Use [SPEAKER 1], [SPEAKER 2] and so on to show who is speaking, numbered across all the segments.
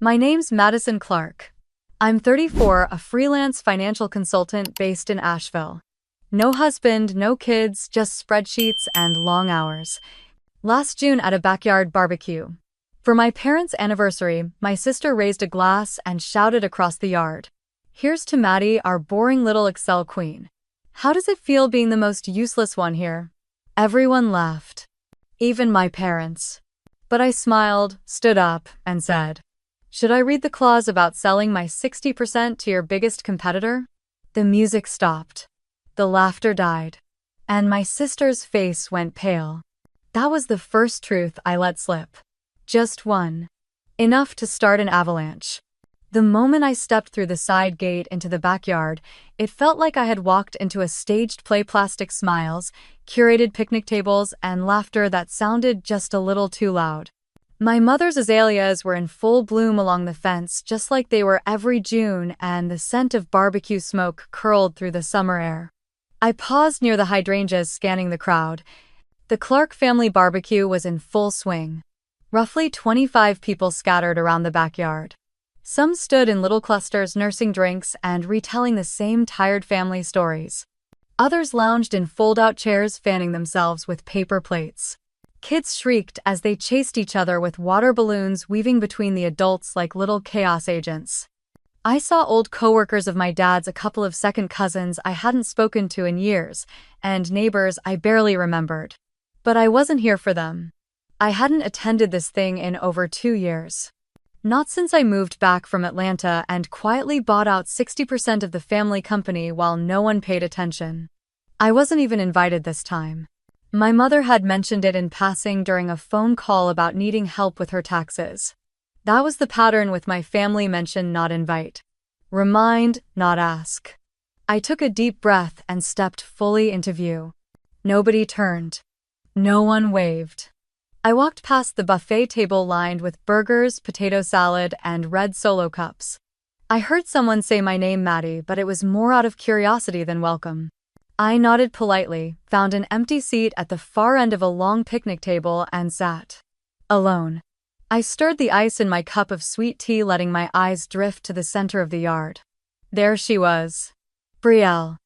[SPEAKER 1] My name's Madison Clark. I'm 34, a freelance financial consultant based in Asheville. No husband, no kids, just spreadsheets and long hours. Last June at a backyard barbecue. For my parents' anniversary, my sister raised a glass and shouted across the yard, "Here's to Maddie, our boring little Excel queen. How does it feel being the most useless one here?" Everyone laughed. Even my parents. But I smiled, stood up, and said, "Should I read the clause about selling my 60% to your biggest competitor?" The music stopped. The laughter died. And my sister's face went pale. That was the first truth I let slip. Just one. Enough to start an avalanche. The moment I stepped through the side gate into the backyard, it felt like I had walked into a staged play. Plastic smiles, curated picnic tables, and laughter that sounded just a little too loud. My mother's azaleas were in full bloom along the fence, just like they were every June, and the scent of barbecue smoke curled through the summer air. I paused near the hydrangeas, scanning the crowd. The Clark family barbecue was in full swing. Roughly 25 people scattered around the backyard. Some stood in little clusters nursing drinks and retelling the same tired family stories. Others lounged in fold-out chairs, fanning themselves with paper plates. Kids shrieked as they chased each other with water balloons, weaving between the adults like little chaos agents. I saw old coworkers of my dad's, a couple of second cousins I hadn't spoken to in years, and neighbors I barely remembered. But I wasn't here for them. I hadn't attended this thing in over 2 years. Not since I moved back from Atlanta and quietly bought out 60% of the family company while no one paid attention. I wasn't even invited this time. My mother had mentioned it in passing during a phone call about needing help with her taxes. That was the pattern with my family: mention, not invite. Remind, not ask. I took a deep breath and stepped fully into view. Nobody turned. No one waved. I walked past the buffet table lined with burgers, potato salad, and red Solo cups. I heard someone say my name, Maddie, but it was more out of curiosity than welcome. I nodded politely, found an empty seat at the far end of a long picnic table, and sat. Alone. I stirred the ice in my cup of sweet tea, letting my eyes drift to the center of the yard. There she was. Brielle.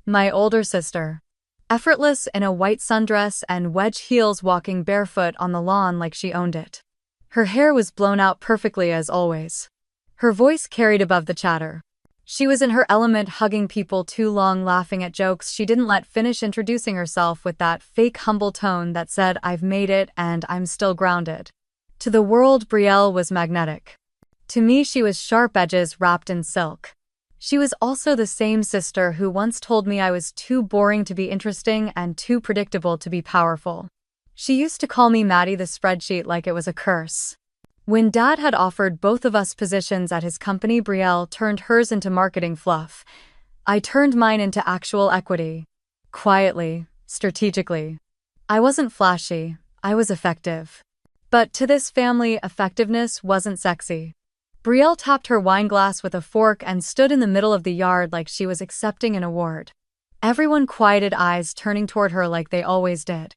[SPEAKER 1] My older sister. Effortless in a white sundress and wedge heels, walking barefoot on the lawn like she owned it. Her hair was blown out perfectly as always. Her voice carried above the chatter. She was in her element, hugging people too long, laughing at jokes she didn't let finish, introducing herself with that fake humble tone that said, "I've made it and I'm still grounded." To the world, Brielle was magnetic. To me, she was sharp edges wrapped in silk. She was also the same sister who once told me I was too boring to be interesting and too predictable to be powerful. She used to call me Maddie the spreadsheet like it was a curse. When Dad had offered both of us positions at his company, Brielle turned hers into marketing fluff. I turned mine into actual equity. Quietly, strategically. I wasn't flashy, I was effective. But to this family, effectiveness wasn't sexy. Brielle tapped her wine glass with a fork and stood in the middle of the yard like she was accepting an award. Everyone quieted, eyes turning toward her like they always did.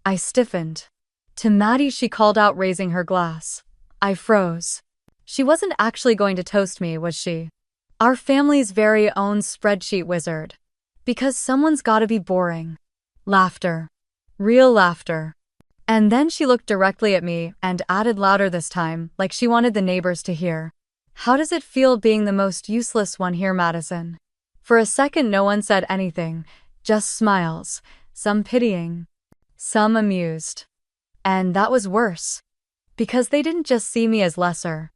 [SPEAKER 1] I stiffened. "To Maddie," she called out, raising her glass. I froze. She wasn't actually going to toast me, was she? Our family's very own spreadsheet wizard. Because someone's gotta be boring. Laughter. Real laughter. And then she looked directly at me and added louder this time, like she wanted the neighbors to hear. "How does it feel being the most useless one here, Madison?" For a second no one said anything, just smiles, some pitying, some amused. And that was worse. Because they didn't just see me as lesser.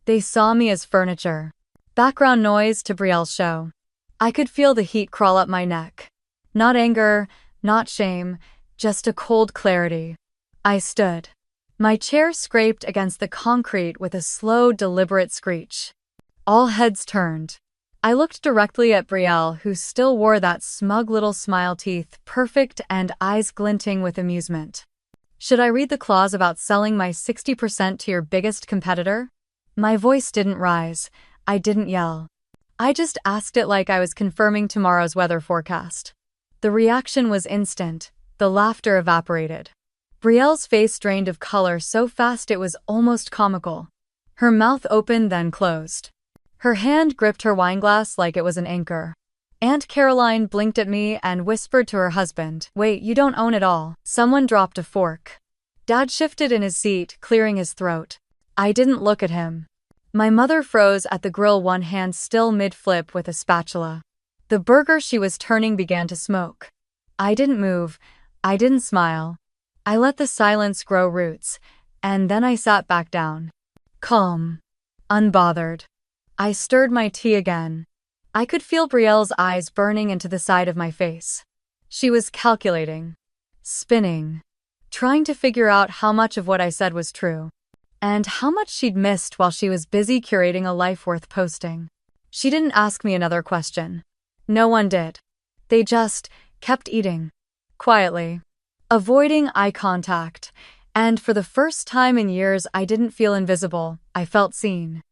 [SPEAKER 1] They saw me as furniture. Background noise to Brielle's show. I could feel the heat crawl up my neck. Not anger, not shame, just a cold clarity. I stood. My chair scraped against the concrete with a slow, deliberate screech. All heads turned. I looked directly at Brielle, who still wore that smug little smile, teeth perfect and eyes glinting with amusement. "Should I read the clause about selling my 60% to your biggest competitor?" My voice didn't rise. I didn't yell. I just asked it like I was confirming tomorrow's weather forecast. The reaction was instant. The laughter evaporated. Brielle's face drained of color so fast it was almost comical. Her mouth opened then closed. Her hand gripped her wineglass like it was an anchor. Aunt Caroline blinked at me and whispered to her husband, "Wait, you don't own it all." Someone dropped a fork. Dad shifted in his seat, clearing his throat. I didn't look at him. My mother froze at the grill, one hand still mid-flip with a spatula. The burger she was turning began to smoke. I didn't move. I didn't smile. I let the silence grow roots, and then I sat back down. Calm. Unbothered. I stirred my tea again. I could feel Brielle's eyes burning into the side of my face. She was calculating. Spinning. Trying to figure out how much of what I said was true. And how much she'd missed while she was busy curating a life worth posting. She didn't ask me another question. No one did. They just kept eating. Quietly. Avoiding eye contact. And for the first time in years, I didn't feel invisible. I felt seen.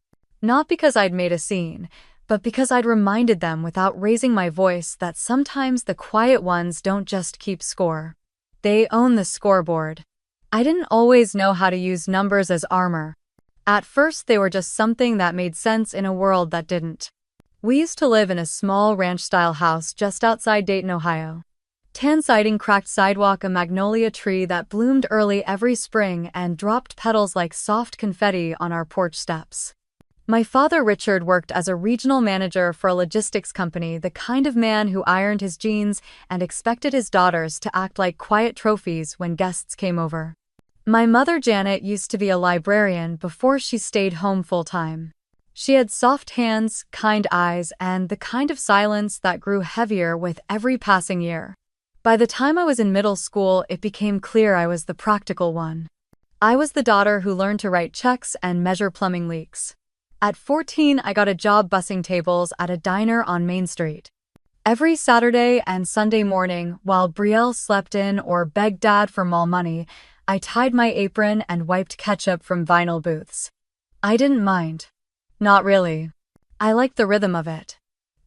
[SPEAKER 1] Not because I'd made a scene, but because I'd reminded them without raising my voice that sometimes the quiet ones don't just keep score. They own the scoreboard. I didn't always know how to use numbers as armor. At first, they were just something that made sense in a world that didn't. We used to live in a small ranch-style house just outside Dayton, Ohio. Tan siding, cracked sidewalk, a magnolia tree that bloomed early every spring and dropped petals like soft confetti on our porch steps. My father, Richard, worked as a regional manager for a logistics company, the kind of man who ironed his jeans and expected his daughters to act like quiet trophies when guests came over. My mother, Janet, used to be a librarian before she stayed home full-time. She had soft hands, kind eyes, and the kind of silence that grew heavier with every passing year. By the time I was in middle school, it became clear I was the practical one. I was the daughter who learned to write checks and measure plumbing leaks. At 14, I got a job bussing tables at a diner on Main Street. Every Saturday and Sunday morning, while Brielle slept in or begged Dad for mall money, I tied my apron and wiped ketchup from vinyl booths. I didn't mind. Not really. I liked the rhythm of it.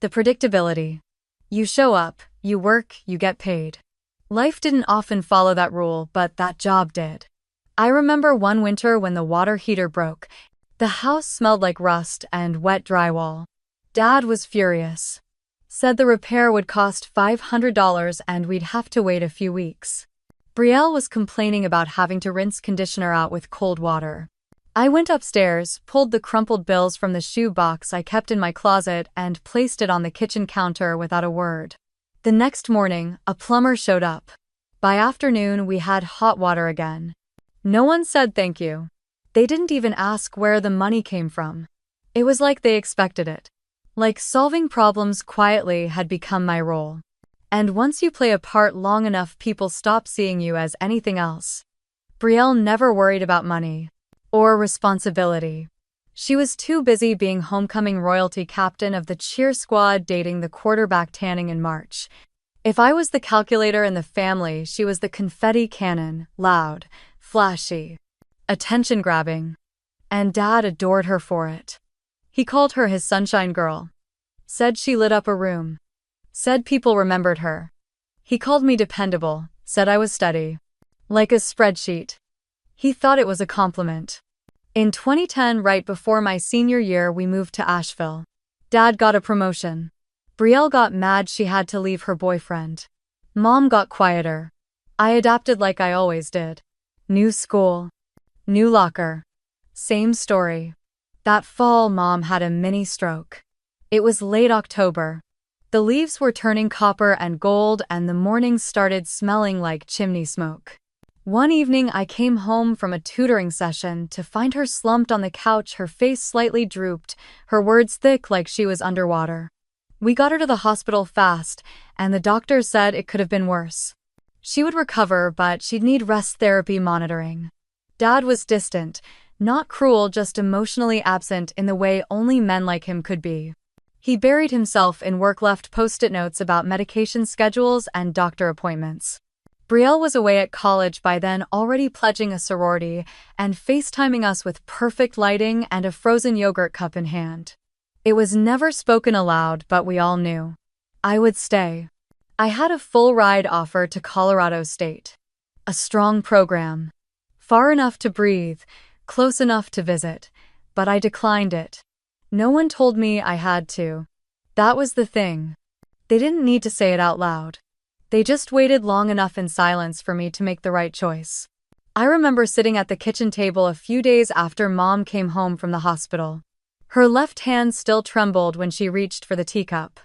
[SPEAKER 1] The predictability. You show up, you work, you get paid. Life didn't often follow that rule, but that job did. I remember one winter when the water heater broke. The house smelled like rust and wet drywall. Dad was furious. Said the repair would cost $500 and we'd have to wait a few weeks. Brielle was complaining about having to rinse conditioner out with cold water. I went upstairs, pulled the crumpled bills from the shoe box I kept in my closet, and placed it on the kitchen counter without a word. The next morning, a plumber showed up. By afternoon, we had hot water again. No one said thank you. They didn't even ask where the money came from. It was like they expected it. Like solving problems quietly had become my role. And once you play a part long enough, people stop seeing you as anything else. Brielle never worried about money. Or responsibility. She was too busy being homecoming royalty captain of the cheer squad, dating the quarterback, tanning in March. If I was the calculator in the family, she was the confetti cannon, loud, flashy, attention-grabbing. And Dad adored her for it. He called her his sunshine girl. Said she lit up a room. Said people remembered her. He called me dependable, said I was steady. Like a spreadsheet. He thought it was a compliment. In 2010, right before my senior year, we moved to Asheville. Dad got a promotion. Brielle got mad she had to leave her boyfriend. Mom got quieter. I adapted like I always did. New school. New locker. Same story. That fall, Mom had a mini stroke. It was late October. The leaves were turning copper and gold, and the mornings started smelling like chimney smoke. One evening, I came home from a tutoring session to find her slumped on the couch, her face slightly drooped, her words thick like she was underwater. We got her to the hospital fast, and the doctor said it could have been worse. She would recover, but she'd need rest therapy monitoring. Dad was distant, not cruel, just emotionally absent in the way only men like him could be. He buried himself in work, left post-it notes about medication schedules and doctor appointments. Brielle was away at college by then, already pledging a sorority and FaceTiming us with perfect lighting and a frozen yogurt cup in hand. It was never spoken aloud, but we all knew. I would stay. I had a full ride offer to Colorado State. A strong program. Far enough to breathe, close enough to visit, but I declined it. No one told me I had to. That was the thing. They didn't need to say it out loud. They just waited long enough in silence for me to make the right choice. I remember sitting at the kitchen table a few days after Mom came home from the hospital. Her left hand still trembled when she reached for the teacup.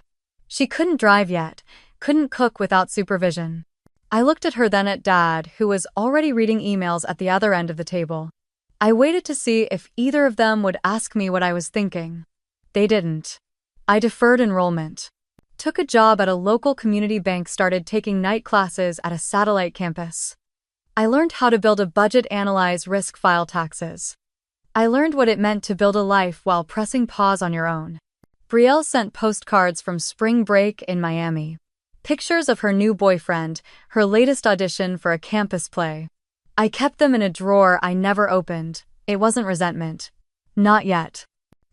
[SPEAKER 1] She couldn't drive yet, couldn't cook without supervision. I looked at her, then at Dad, who was already reading emails at the other end of the table. I waited to see if either of them would ask me what I was thinking. They didn't. I deferred enrollment. Took a job at a local community bank, started taking night classes at a satellite campus. I learned how to build a budget, analyze risk, file taxes. I learned what it meant to build a life while pressing pause on your own. Brielle sent postcards from spring break in Miami. Pictures of her new boyfriend, her latest audition for a campus play. I kept them in a drawer I never opened. It wasn't resentment. Not yet.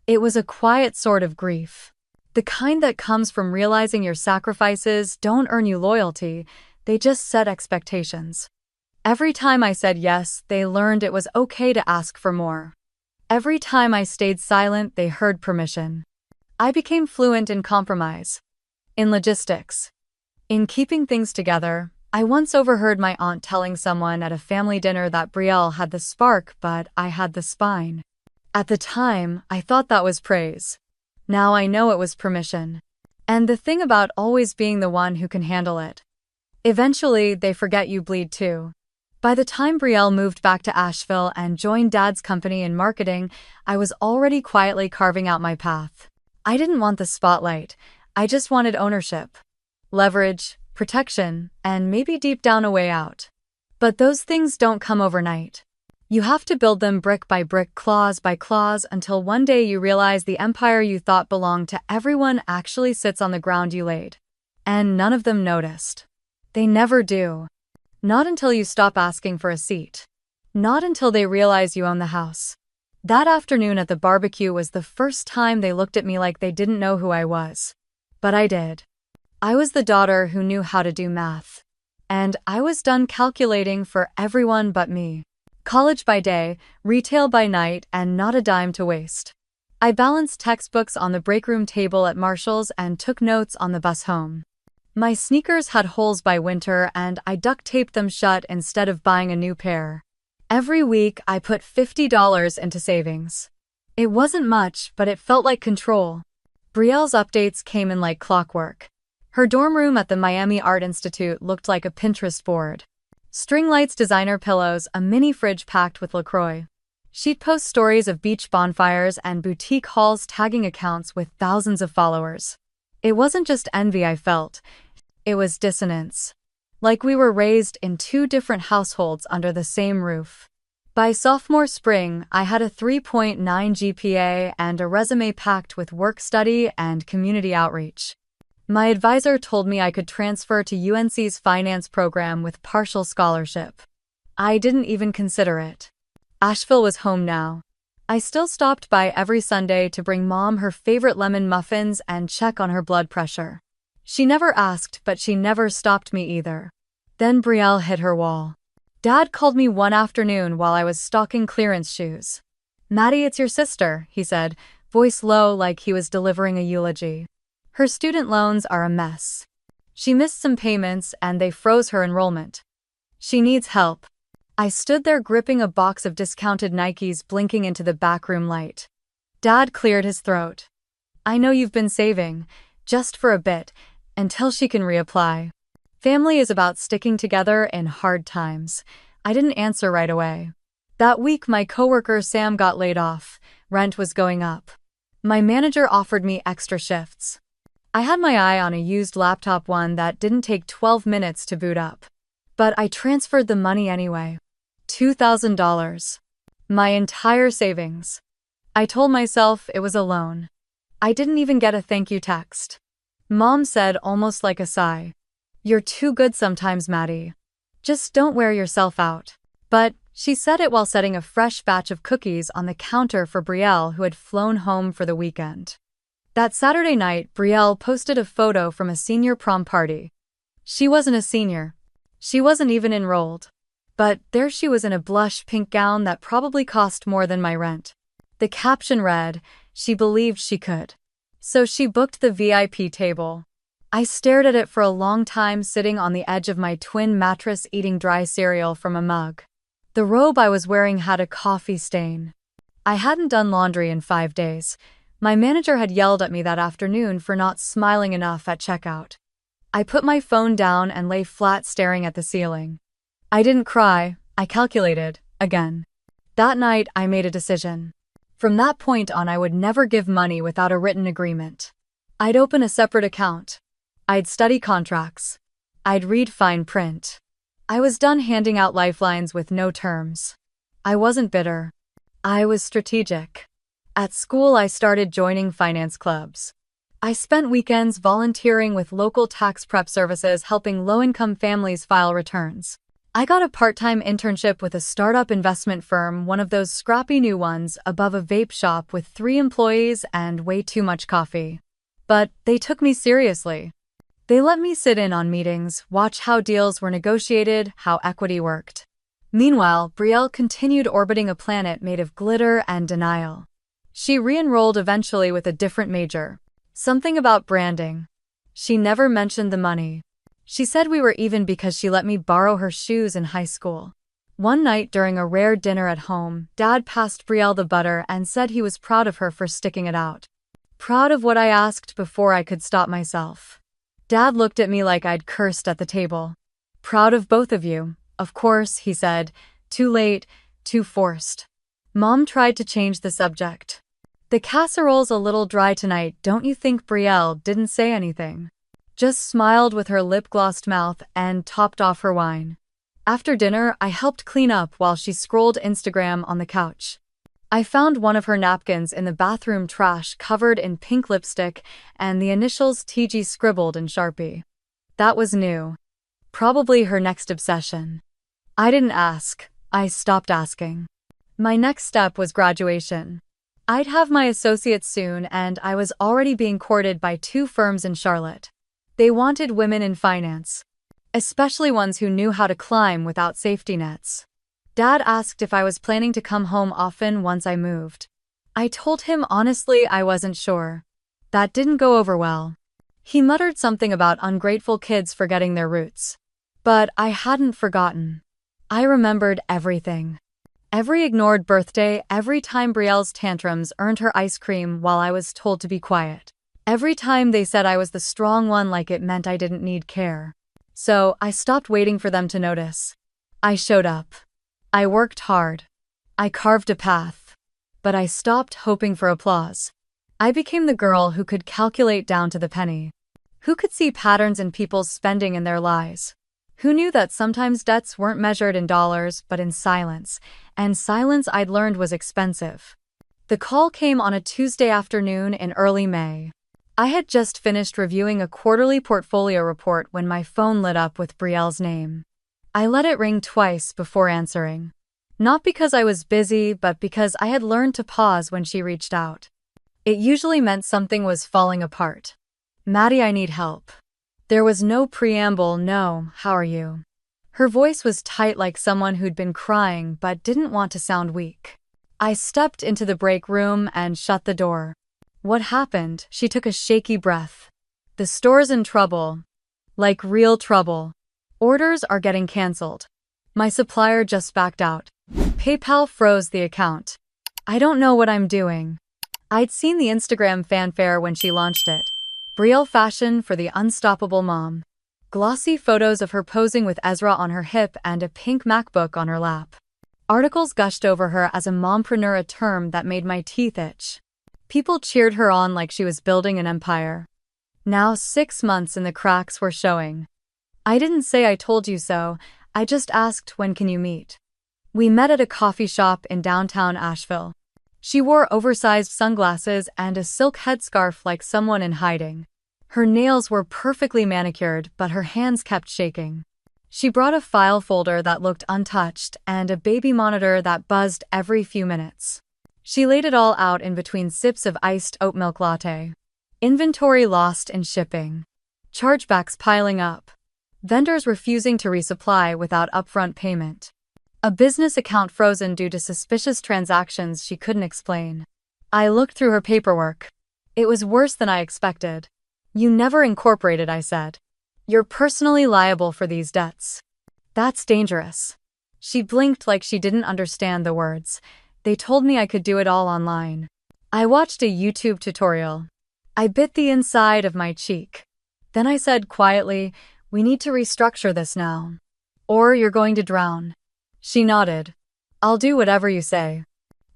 [SPEAKER 1] It was a quiet sort of grief. The kind that comes from realizing your sacrifices don't earn you loyalty, they just set expectations. Every time I said yes, they learned it was okay to ask for more. Every time I stayed silent, they heard permission. I became fluent in compromise. In logistics. In keeping things together. I once overheard my aunt telling someone at a family dinner that Brielle had the spark, but I had the spine. At the time, I thought that was praise. Now I know it was permission. And the thing about always being the one who can handle it. Eventually, they forget you bleed too. By the time Brielle moved back to Asheville and joined Dad's company in marketing, I was already quietly carving out my path. I didn't want the spotlight. I just wanted ownership. Leverage, protection, and maybe deep down a way out. But those things don't come overnight. You have to build them brick by brick, clause by clause, until one day you realize the empire you thought belonged to everyone actually sits on the ground you laid. And none of them noticed. They never do. Not until you stop asking for a seat. Not until they realize you own the house. That afternoon at the barbecue was the first time they looked at me like they didn't know who I was. But I did. I was the daughter who knew how to do math. And I was done calculating for everyone but me. College by day, retail by night, and not a dime to waste. I balanced textbooks on the break room table at Marshall's and took notes on the bus home. My sneakers had holes by winter and I duct taped them shut instead of buying a new pair. Every week I put $50 into savings. It wasn't much, but it felt like control. Brielle's updates came in like clockwork. Her dorm room at the Miami Art Institute looked like a Pinterest board. String lights, designer pillows, a mini fridge packed with LaCroix. She'd post stories of beach bonfires and boutique hauls, tagging accounts with thousands of followers. It wasn't just envy I felt. It was dissonance. Like we were raised in two different households under the same roof. By sophomore spring, I had a 3.9 GPA and a resume packed with work study and community outreach. My advisor told me I could transfer to UNC's finance program with partial scholarship. I didn't even consider it. Asheville was home now. I still stopped by every Sunday to bring Mom her favorite lemon muffins and check on her blood pressure. She never asked, but she never stopped me either. Then Brielle hit her wall. Dad called me one afternoon while I was stocking clearance shoes. "Maddie, it's your sister," he said, voice low like he was delivering a eulogy. "Her student loans are a mess. She missed some payments and they froze her enrollment. She needs help." I stood there gripping a box of discounted Nikes, blinking into the backroom light. Dad cleared his throat. "I know you've been saving, just for a bit, until she can reapply. Family is about sticking together in hard times." I didn't answer right away. That week my coworker Sam got laid off. Rent was going up. My manager offered me extra shifts. I had my eye on a used laptop, one that didn't take 12 minutes to boot up. But I transferred the money anyway. $2,000. My entire savings. I told myself it was a loan. I didn't even get a thank you text. Mom said, almost like a sigh, "You're too good sometimes, Maddie. Just don't wear yourself out." But she said it while setting a fresh batch of cookies on the counter for Brielle, who had flown home for the weekend. That Saturday night, Brielle posted a photo from a senior prom party. She wasn't a senior. She wasn't even enrolled. But there she was in a blush pink gown that probably cost more than my rent. The caption read, "She believed she could." So she booked the VIP table. I stared at it for a long time, sitting on the edge of my twin mattress eating dry cereal from a mug. The robe I was wearing had a coffee stain. I hadn't done laundry in 5 days. My manager had yelled at me that afternoon for not smiling enough at checkout. I put my phone down and lay flat staring at the ceiling. I didn't cry, I calculated, again. That night, I made a decision. From that point on, I would never give money without a written agreement. I'd open a separate account. I'd study contracts. I'd read fine print. I was done handing out lifelines with no terms. I wasn't bitter. I was strategic. At school, I started joining finance clubs. I spent weekends volunteering with local tax prep services, helping low-income families file returns. I got a part-time internship with a startup investment firm, one of those scrappy new ones above a vape shop with 3 employees and way too much coffee. But they took me seriously. They let me sit in on meetings, watch how deals were negotiated, how equity worked. Meanwhile, Brielle continued orbiting a planet made of glitter and denial. She re-enrolled eventually with a different major. Something about branding. She never mentioned the money. She said we were even because she let me borrow her shoes in high school. One night during a rare dinner at home, Dad passed Brielle the butter and said he was proud of her for sticking it out. Proud of what, I asked before I could stop myself. Dad looked at me like I'd cursed at the table. Proud of both of you, of course, he said. Too late, too forced. Mom tried to change the subject. The casserole's a little dry tonight, don't you think? Brielle didn't say anything. Just smiled with her lip-glossed mouth and topped off her wine. After dinner, I helped clean up while she scrolled Instagram on the couch. I found one of her napkins in the bathroom trash covered in pink lipstick and the initials TG scribbled in Sharpie. That was new. Probably her next obsession. I didn't ask. I stopped asking. My next step was graduation. I'd have my associates soon, and I was already being courted by 2 firms in Charlotte. They wanted women in finance, especially ones who knew how to climb without safety nets. Dad asked if I was planning to come home often once I moved. I told him honestly I wasn't sure. That didn't go over well. He muttered something about ungrateful kids forgetting their roots. But I hadn't forgotten. I remembered everything. Every ignored birthday, every time Brielle's tantrums earned her ice cream while I was told to be quiet. Every time they said I was the strong one, like it meant I didn't need care. So I stopped waiting for them to notice. I showed up. I worked hard. I carved a path. But I stopped hoping for applause. I became the girl who could calculate down to the penny. Who could see patterns in people's spending and their lies. Who knew that sometimes debts weren't measured in dollars but in silence, and silence I'd learned was expensive. The call came on a Tuesday afternoon in early May. I had just finished reviewing a quarterly portfolio report when my phone lit up with Brielle's name. I let it ring twice before answering. Not because I was busy, but because I had learned to pause when she reached out. It usually meant something was falling apart. "Maddie, I need help." There was no preamble, no, "How are you?" Her voice was tight, like someone who'd been crying but didn't want to sound weak. I stepped into the break room and shut the door. "What happened?" She took a shaky breath. "The store's in trouble. Like real trouble. Orders are getting canceled. My supplier just backed out. PayPal froze the account. I don't know what I'm doing." I'd seen the Instagram fanfare when she launched it. Brielle fashion for the unstoppable mom. Glossy photos of her posing with Ezra on her hip and a pink MacBook on her lap. Articles gushed over her as a mompreneur, a term that made my teeth itch. People cheered her on like she was building an empire. Now 6 months and the cracks were showing. I didn't say "I told you so," I just asked, "When can you meet?" We met at a coffee shop in downtown Asheville. She wore oversized sunglasses and a silk headscarf like someone in hiding. Her nails were perfectly manicured, but her hands kept shaking. She brought a file folder that looked untouched and a baby monitor that buzzed every few minutes. She laid it all out in between sips of iced oat milk latte. Inventory lost in shipping. Chargebacks piling up. Vendors refusing to resupply without upfront payment. A business account frozen due to suspicious transactions she couldn't explain. I looked through her paperwork. It was worse than I expected. You never incorporated, I said. You're personally liable for these debts. That's dangerous. She blinked like she didn't understand the words. They told me I could do it all online. I watched a YouTube tutorial. I bit the inside of my cheek. Then I said quietly, "We need to restructure this now. Or you're going to drown." She nodded. "I'll do whatever you say.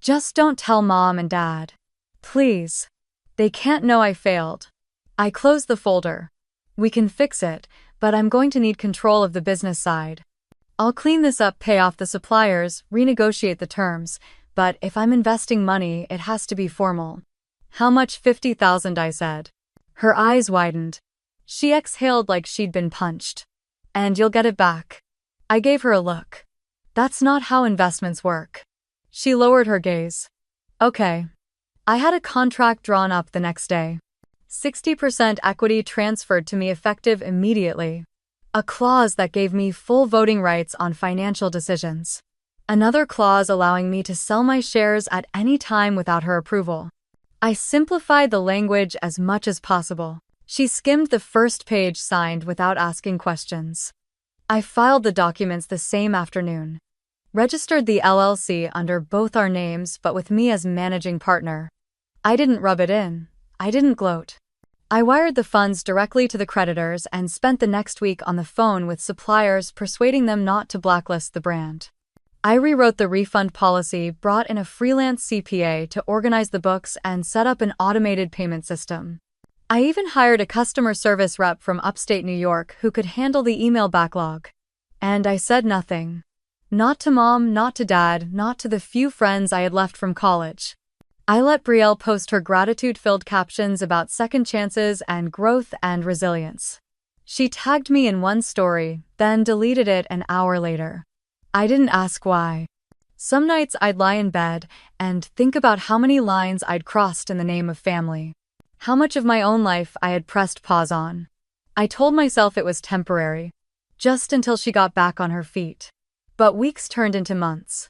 [SPEAKER 1] Just don't tell Mom and Dad. Please. They can't know I failed." I closed the folder. "We can fix it, but I'm going to need control of the business side. I'll clean this up, pay off the suppliers, renegotiate the terms, but if I'm investing money, it has to be formal." "How much?" $50,000, I said. Her eyes widened. She exhaled like she'd been punched. "And you'll get it back." I gave her a look. "That's not how investments work." She lowered her gaze. "Okay." I had a contract drawn up the next day. 60% equity transferred to me effective immediately. A clause that gave me full voting rights on financial decisions. Another clause allowing me to sell my shares at any time without her approval. I simplified the language as much as possible. She skimmed the first page, signed without asking questions. I filed the documents the same afternoon. Registered the LLC under both our names but with me as managing partner. I didn't rub it in. I didn't gloat. I wired the funds directly to the creditors and spent the next week on the phone with suppliers persuading them not to blacklist the brand. I rewrote the refund policy, brought in a freelance CPA to organize the books, and set up an automated payment system. I even hired a customer service rep from upstate New York who could handle the email backlog. And I said nothing. Not to Mom, not to Dad, not to the few friends I had left from college. I let Brielle post her gratitude-filled captions about second chances and growth and resilience. She tagged me in one story, then deleted it an hour later. I didn't ask why. Some nights I'd lie in bed and think about how many lines I'd crossed in the name of family. How much of my own life I had pressed pause on. I told myself it was temporary, just until she got back on her feet. But weeks turned into months.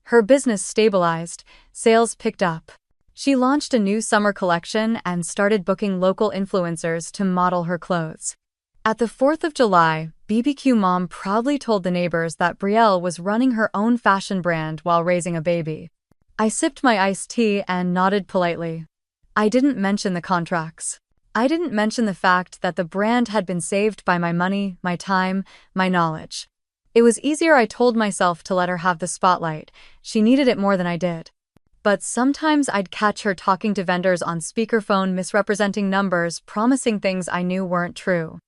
[SPEAKER 1] Her business stabilized, sales picked up. She launched a new summer collection and started booking local influencers to model her clothes. At the 4th of July, BBQ Mom proudly told the neighbors that Brielle was running her own fashion brand while raising a baby. I sipped my iced tea and nodded politely. I didn't mention the contracts. I didn't mention the fact that the brand had been saved by my money, my time, my knowledge. It was easier, I told myself, to let her have the spotlight. She needed it more than I did. But sometimes I'd catch her talking to vendors on speakerphone, misrepresenting numbers, promising things I knew weren't true.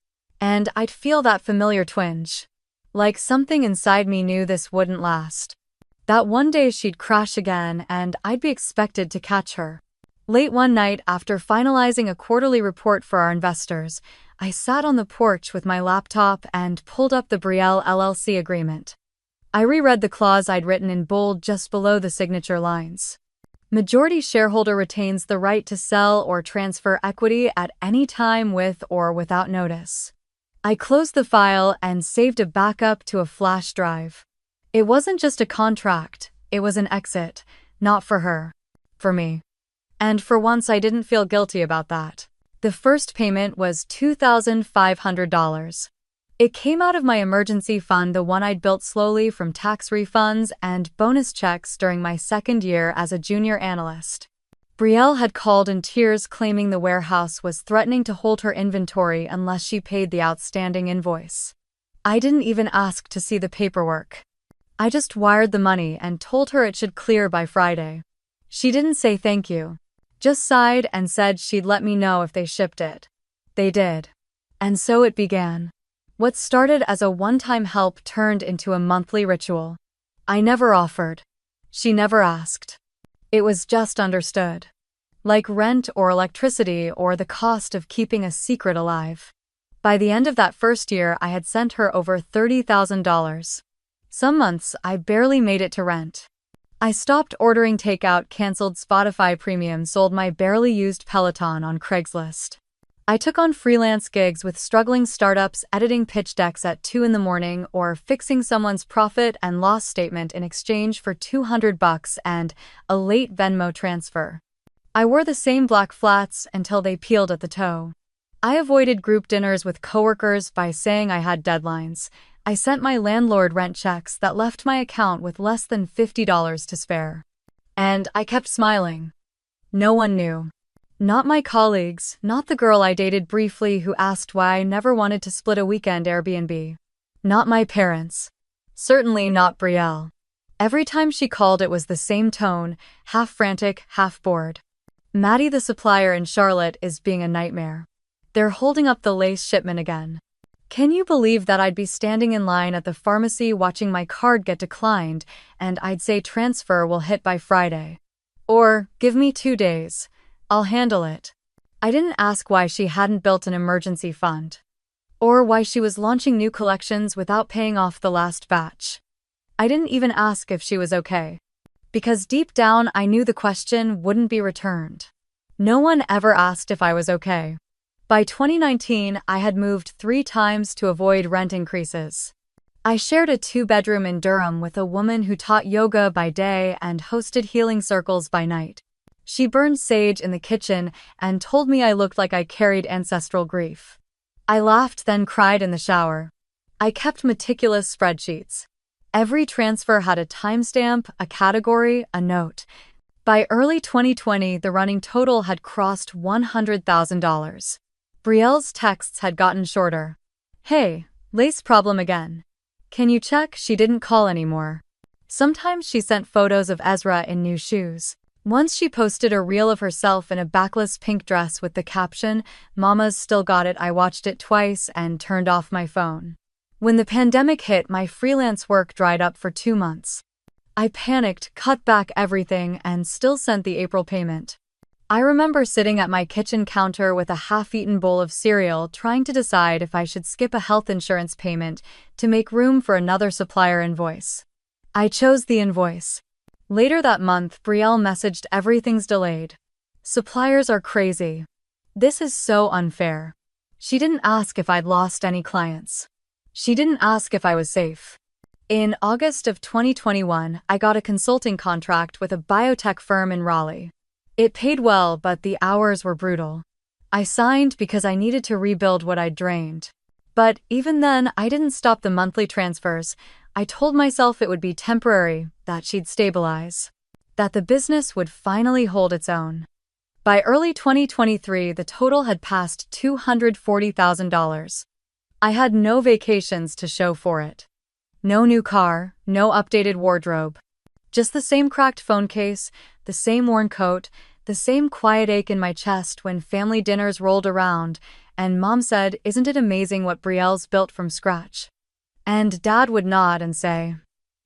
[SPEAKER 1] And I'd feel that familiar twinge. Like something inside me knew this wouldn't last. That one day she'd crash again and I'd be expected to catch her. Late one night, after finalizing a quarterly report for our investors, I sat on the porch with my laptop and pulled up the Brielle LLC agreement. I reread the clause I'd written in bold just below the signature lines. Majority shareholder retains the right to sell or transfer equity at any time with or without notice. I closed the file and saved a backup to a flash drive. It wasn't just a contract, it was an exit, not for her, for me. And for once I didn't feel guilty about that. The first payment was $2,500. It came out of my emergency fund, the one I'd built slowly from tax refunds and bonus checks during my second year as a junior analyst. Brielle had called in tears, claiming the warehouse was threatening to hold her inventory unless she paid the outstanding invoice. I didn't even ask to see the paperwork. I just wired the money and told her it should clear by Friday. She didn't say thank you, just sighed and said she'd let me know if they shipped it. They did. And so it began. What started as a one-time help turned into a monthly ritual. I never offered. She never asked. It was just understood. Like rent or electricity or the cost of keeping a secret alive. By the end of that first year, I had sent her over $30,000. Some months, I barely made it to rent. I stopped ordering takeout, canceled Spotify Premium, sold my barely used Peloton on Craigslist. I took on freelance gigs with struggling startups, editing pitch decks at 2 in the morning or fixing someone's profit and loss statement in exchange for $200 and a late Venmo transfer. I wore the same black flats until they peeled at the toe. I avoided group dinners with coworkers by saying I had deadlines. I sent my landlord rent checks that left my account with less than $50 to spare. And I kept smiling. No one knew. Not my colleagues, not the girl I dated briefly who asked why I never wanted to split a weekend Airbnb. Not my parents. Certainly not Brielle. Every time she called it was the same tone, half frantic, half bored. Maddie the supplier in Charlotte is being a nightmare. They're holding up the lace shipment again. Can you believe that I'd be standing in line at the pharmacy watching my card get declined and I'd say transfer will hit by Friday? Or, give me 2 days. I'll handle it. I didn't ask why she hadn't built an emergency fund. Or why she was launching new collections without paying off the last batch. I didn't even ask if she was okay. Because deep down I knew the question wouldn't be returned. No one ever asked if I was okay. By 2019, I had moved 3 times to avoid rent increases. I shared a 2-bedroom in Durham with a woman who taught yoga by day and hosted healing circles by night. She burned sage in the kitchen and told me I looked like I carried ancestral grief. I laughed, then cried in the shower. I kept meticulous spreadsheets. Every transfer had a timestamp, a category, a note. By early 2020, the running total had crossed $100,000. Brielle's texts had gotten shorter. Hey, lace problem again. Can you check? She didn't call anymore. Sometimes she sent photos of Ezra in new shoes. Once she posted a reel of herself in a backless pink dress with the caption, "Mama's still got it." I watched it twice and turned off my phone. When the pandemic hit, my freelance work dried up for 2 months. I panicked, cut back everything, and still sent the April payment. I remember sitting at my kitchen counter with a half-eaten bowl of cereal trying to decide if I should skip a health insurance payment to make room for another supplier invoice. I chose the invoice. Later that month, Brielle messaged, "Everything's delayed. Suppliers are crazy. This is so unfair." She didn't ask if I'd lost any clients. She didn't ask if I was safe. In August of 2021, I got a consulting contract with a biotech firm in Raleigh. It paid well, but the hours were brutal. I signed because I needed to rebuild what I'd drained. But even then, I didn't stop the monthly transfers. I told myself it would be temporary, that she'd stabilize, that the business would finally hold its own. By early 2023, the total had passed $240,000. I had no vacations to show for it. No new car, no updated wardrobe. Just the same cracked phone case, the same worn coat, the same quiet ache in my chest when family dinners rolled around, and Mom said, "Isn't it amazing what Brielle's built from scratch?" And Dad would nod and say,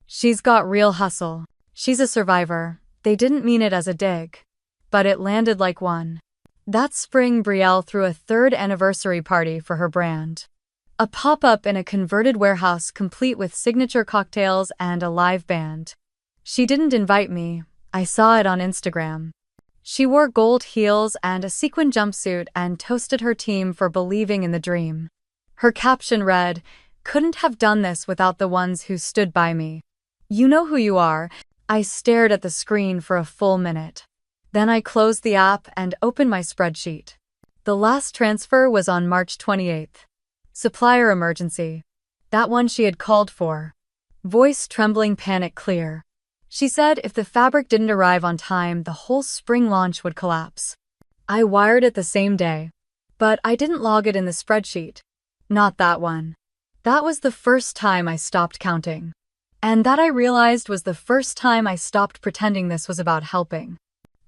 [SPEAKER 1] "She's got real hustle. She's a survivor." They didn't mean it as a dig. But it landed like one. That spring, Brielle threw a 3rd anniversary party for her brand. A pop-up in a converted warehouse complete with signature cocktails and a live band. She didn't invite me. I saw it on Instagram. She wore gold heels and a sequin jumpsuit and toasted her team for believing in the dream. Her caption read, "Couldn't have done this without the ones who stood by me. You know who you are." I stared at the screen for a full minute. Then I closed the app and opened my spreadsheet. The last transfer was on March 28th. Supplier emergency. That one she had called for. Voice trembling, panic clear. She said if the fabric didn't arrive on time, the whole spring launch would collapse. I wired it the same day. But I didn't log it in the spreadsheet. Not that one. That was the first time I stopped counting. And that I realized was the first time I stopped pretending this was about helping.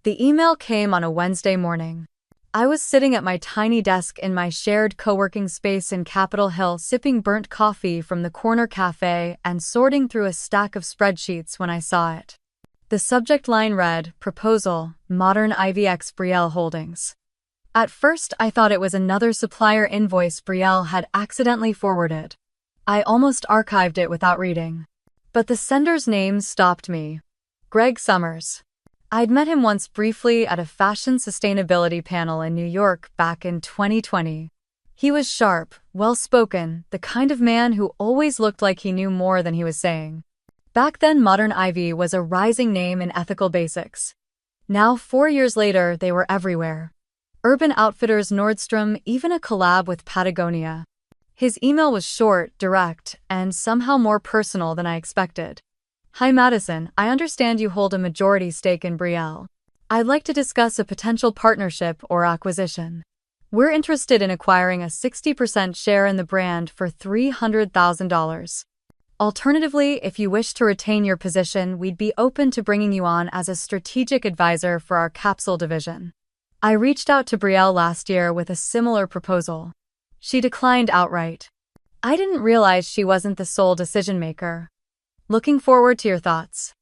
[SPEAKER 1] The email came on a Wednesday morning. I was sitting at my tiny desk in my shared co-working space in Capitol Hill, sipping burnt coffee from the corner cafe and sorting through a stack of spreadsheets when I saw it. The subject line read, "Proposal, Modern IVX Brielle Holdings." At first, I thought it was another supplier invoice Brielle had accidentally forwarded. I almost archived it without reading. But the sender's name stopped me. Greg Summers. I'd met him once briefly at a fashion sustainability panel in New York back in 2020. He was sharp, well-spoken, the kind of man who always looked like he knew more than he was saying. Back then, Modern Ivy was a rising name in ethical basics. Now, 4 years later, they were everywhere. Urban Outfitters, Nordstrom, even a collab with Patagonia. His email was short, direct, and somehow more personal than I expected. Hi Madison, I understand you hold a majority stake in Brielle. I'd like to discuss a potential partnership or acquisition. We're interested in acquiring a 60% share in the brand for $300,000. Alternatively, if you wish to retain your position, we'd be open to bringing you on as a strategic advisor for our capsule division. I reached out to Brielle last year with a similar proposal. She declined outright. I didn't realize she wasn't the sole decision-maker. Looking forward to your thoughts.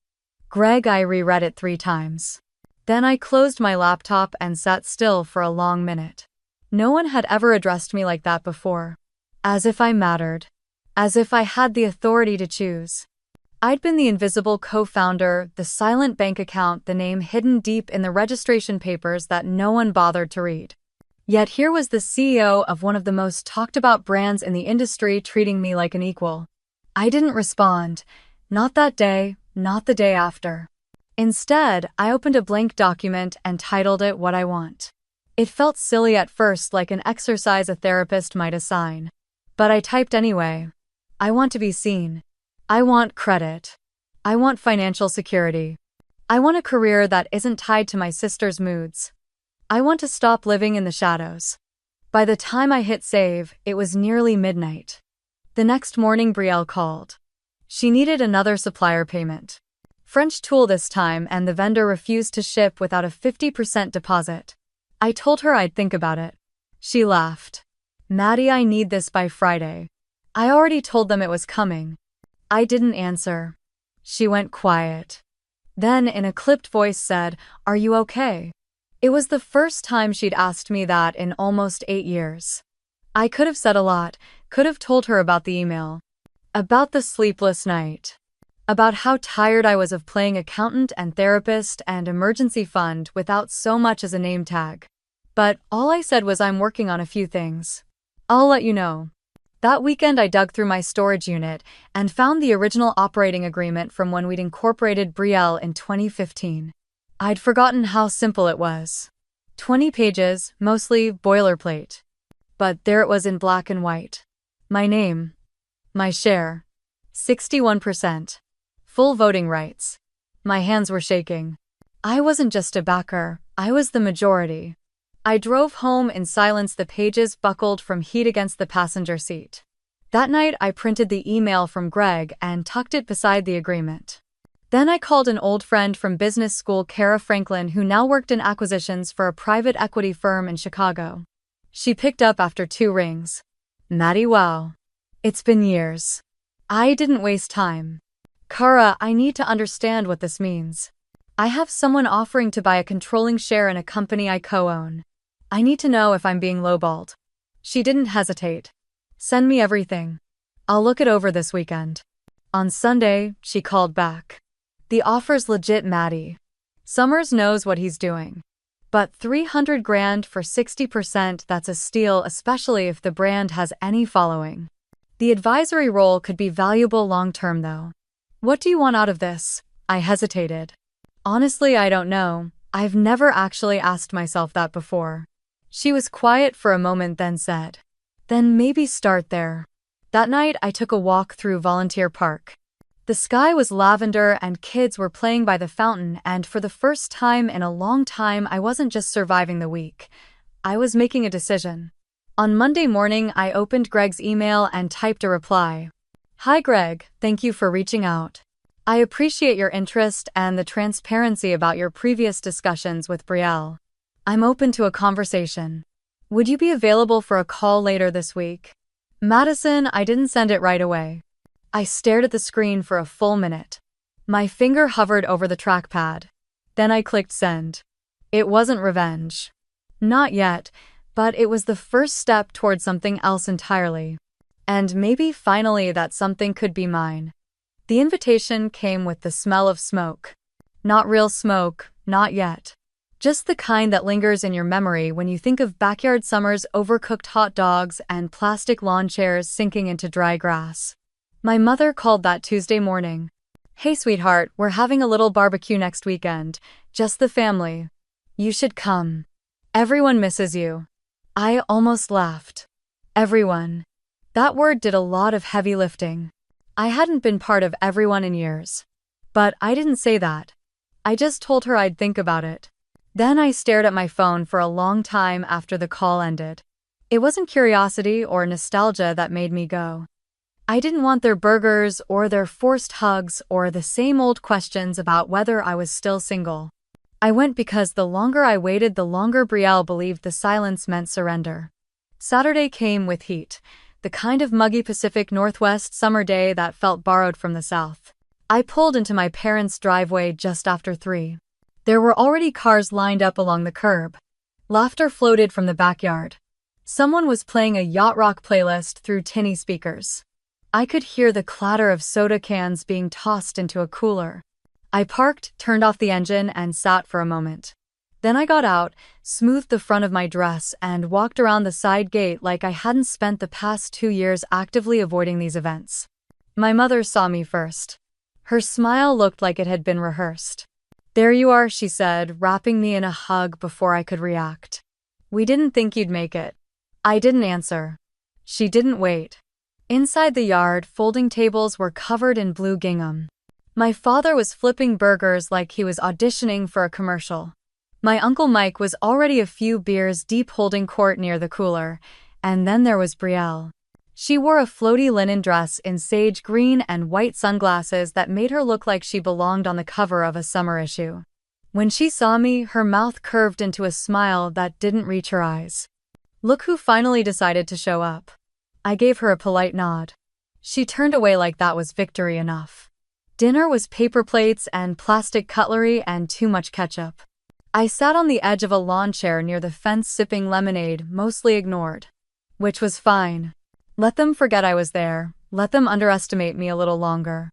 [SPEAKER 1] Greg. I reread it 3 times. Then I closed my laptop and sat still for a long minute. No one had ever addressed me like that before. As if I mattered. As if I had the authority to choose. I'd been the invisible co-founder, the silent bank account, the name hidden deep in the registration papers that no one bothered to read. Yet here was the CEO of one of the most talked-about brands in the industry treating me like an equal. I didn't respond. Not that day, not the day after. Instead, I opened a blank document and titled it What I Want. It felt silly at first, like an exercise a therapist might assign. But I typed anyway. I want to be seen. I want credit. I want financial security. I want a career that isn't tied to my sister's moods. I want to stop living in the shadows. By the time I hit save, it was nearly midnight. The next morning, Brielle called. She needed another supplier payment. French tool this time, and the vendor refused to ship without a 50% deposit. I told her I'd think about it. She laughed. Maddie, I need this by Friday. I already told them it was coming. I didn't answer. She went quiet. Then, in a clipped voice, said, "Are you okay?" It was the first time she'd asked me that in almost 8 years. I could have said a lot, could have told her about the email. About the sleepless night. About how tired I was of playing accountant and therapist and emergency fund without so much as a name tag. But all I said was, I'm working on a few things. I'll let you know. That weekend I dug through my storage unit and found the original operating agreement from when we'd incorporated Brielle in 2015. I'd forgotten how simple it was. 20 pages, mostly boilerplate. But there it was in black and white. My name. My share. 61%. Full voting rights. My hands were shaking. I wasn't just a backer, I was the majority. I drove home in silence, the pages buckled from heat against the passenger seat. That night I printed the email from Greg and tucked it beside the agreement. Then I called an old friend from business school, Kara Franklin, who now worked in acquisitions for a private equity firm in Chicago. She picked up after 2 rings. Maddie, wow. It's been years. I didn't waste time. Kara, I need to understand what this means. I have someone offering to buy a controlling share in a company I co-own. I need to know if I'm being lowballed. She didn't hesitate. Send me everything. I'll look it over this weekend. On Sunday, she called back. The offer's legit, Maddie. Summers knows what he's doing. But $300,000 for 60%, that's a steal, especially if the brand has any following. The advisory role could be valuable long-term though. What do you want out of this? I hesitated. Honestly, I don't know. I've never actually asked myself that before. She was quiet for a moment, then said, "Then maybe start there." That night I took a walk through Volunteer Park. The sky was lavender and kids were playing by the fountain, and for the first time in a long time I wasn't just surviving the week. I was making a decision. On Monday morning I opened Greg's email and typed a reply. Hi Greg, thank you for reaching out. I appreciate your interest and the transparency about your previous discussions with Brielle. I'm open to a conversation. Would you be available for a call later this week? Madison, I didn't send it right away. I stared at the screen for a full minute. My finger hovered over the trackpad. Then I clicked send. It wasn't revenge. Not yet, but it was the first step toward something else entirely. And maybe finally that something could be mine. The invitation came with the smell of smoke. Not real smoke, not yet. Just the kind that lingers in your memory when you think of backyard summers, overcooked hot dogs, and plastic lawn chairs sinking into dry grass. My mother called that Tuesday morning. "Hey sweetheart, we're having a little barbecue next weekend. Just the family. You should come. Everyone misses you." I almost laughed. Everyone. That word did a lot of heavy lifting. I hadn't been part of everyone in years. But I didn't say that. I just told her I'd think about it. Then I stared at my phone for a long time after the call ended. It wasn't curiosity or nostalgia that made me go. I didn't want their burgers or their forced hugs or the same old questions about whether I was still single. I went because the longer I waited, the longer Brielle believed the silence meant surrender. Saturday came with heat, the kind of muggy Pacific Northwest summer day that felt borrowed from the South. I pulled into my parents' driveway just after 3. There were already cars lined up along the curb. Laughter floated from the backyard. Someone was playing a yacht rock playlist through tinny speakers. I could hear the clatter of soda cans being tossed into a cooler. I parked, turned off the engine, and sat for a moment. Then I got out, smoothed the front of my dress, and walked around the side gate like I hadn't spent the past 2 years actively avoiding these events. My mother saw me first. Her smile looked like it had been rehearsed. "There you are," she said, wrapping me in a hug before I could react. "We didn't think you'd make it." I didn't answer. She didn't wait. Inside the yard, folding tables were covered in blue gingham. My father was flipping burgers like he was auditioning for a commercial. My Uncle Mike was already a few beers deep holding court near the cooler, and then there was Brielle. She wore a floaty linen dress in sage green and white sunglasses that made her look like she belonged on the cover of a summer issue. When she saw me, her mouth curved into a smile that didn't reach her eyes. "Look who finally decided to show up." I gave her a polite nod. She turned away like that was victory enough. Dinner was paper plates and plastic cutlery and too much ketchup. I sat on the edge of a lawn chair near the fence sipping lemonade, mostly ignored. Which was fine. Let them forget I was there, let them underestimate me a little longer.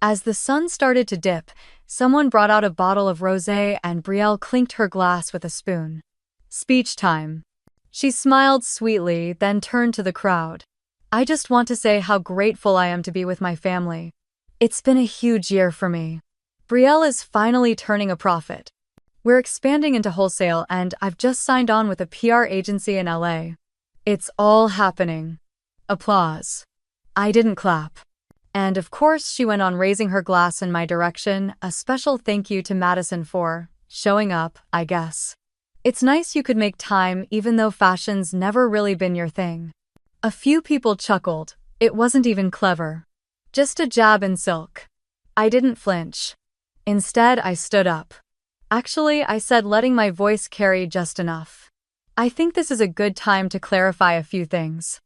[SPEAKER 1] As the sun started to dip, someone brought out a bottle of rosé and Brielle clinked her glass with a spoon. Speech time. She smiled sweetly, then turned to the crowd. "I just want to say how grateful I am to be with my family. It's been a huge year for me. Brielle is finally turning a profit. We're expanding into wholesale and I've just signed on with a PR agency in LA. It's all happening." Applause. I didn't clap. And of course she went on raising her glass in my direction, a special thank you to Madison for showing up, I guess. It's nice you could make time even though fashion's never really been your thing. A few people chuckled. It wasn't even clever. Just a jab in silk. I didn't flinch. Instead, I stood up. "Actually," I said, letting my voice carry just enough. "I think this is a good time to clarify a few things."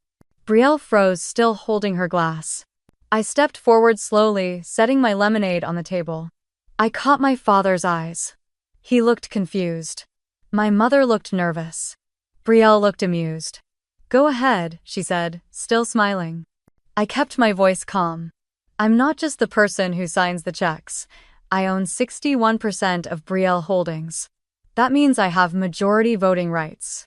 [SPEAKER 1] Brielle froze, still holding her glass. I stepped forward slowly, setting my lemonade on the table. I caught my father's eyes. He looked confused. My mother looked nervous. Brielle looked amused. "Go ahead," she said, still smiling. I kept my voice calm. "I'm not just the person who signs the checks. I own 61% of Brielle Holdings. That means I have majority voting rights.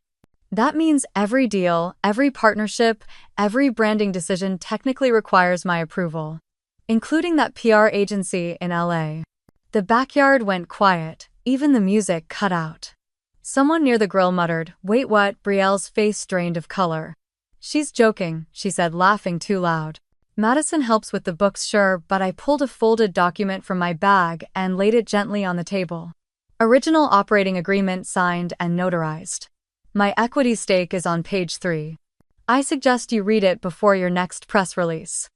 [SPEAKER 1] That means every deal, every partnership, every branding decision technically requires my approval, including that PR agency in LA." The backyard went quiet, even the music cut out. Someone near the grill muttered, "Wait, what?" Brielle's face drained of color. "She's joking," she said, laughing too loud. "Madison helps with the books, sure," but I pulled a folded document from my bag and laid it gently on the table. "Original operating agreement signed and notarized. My equity stake is on page 3. I suggest you read it before your next press release."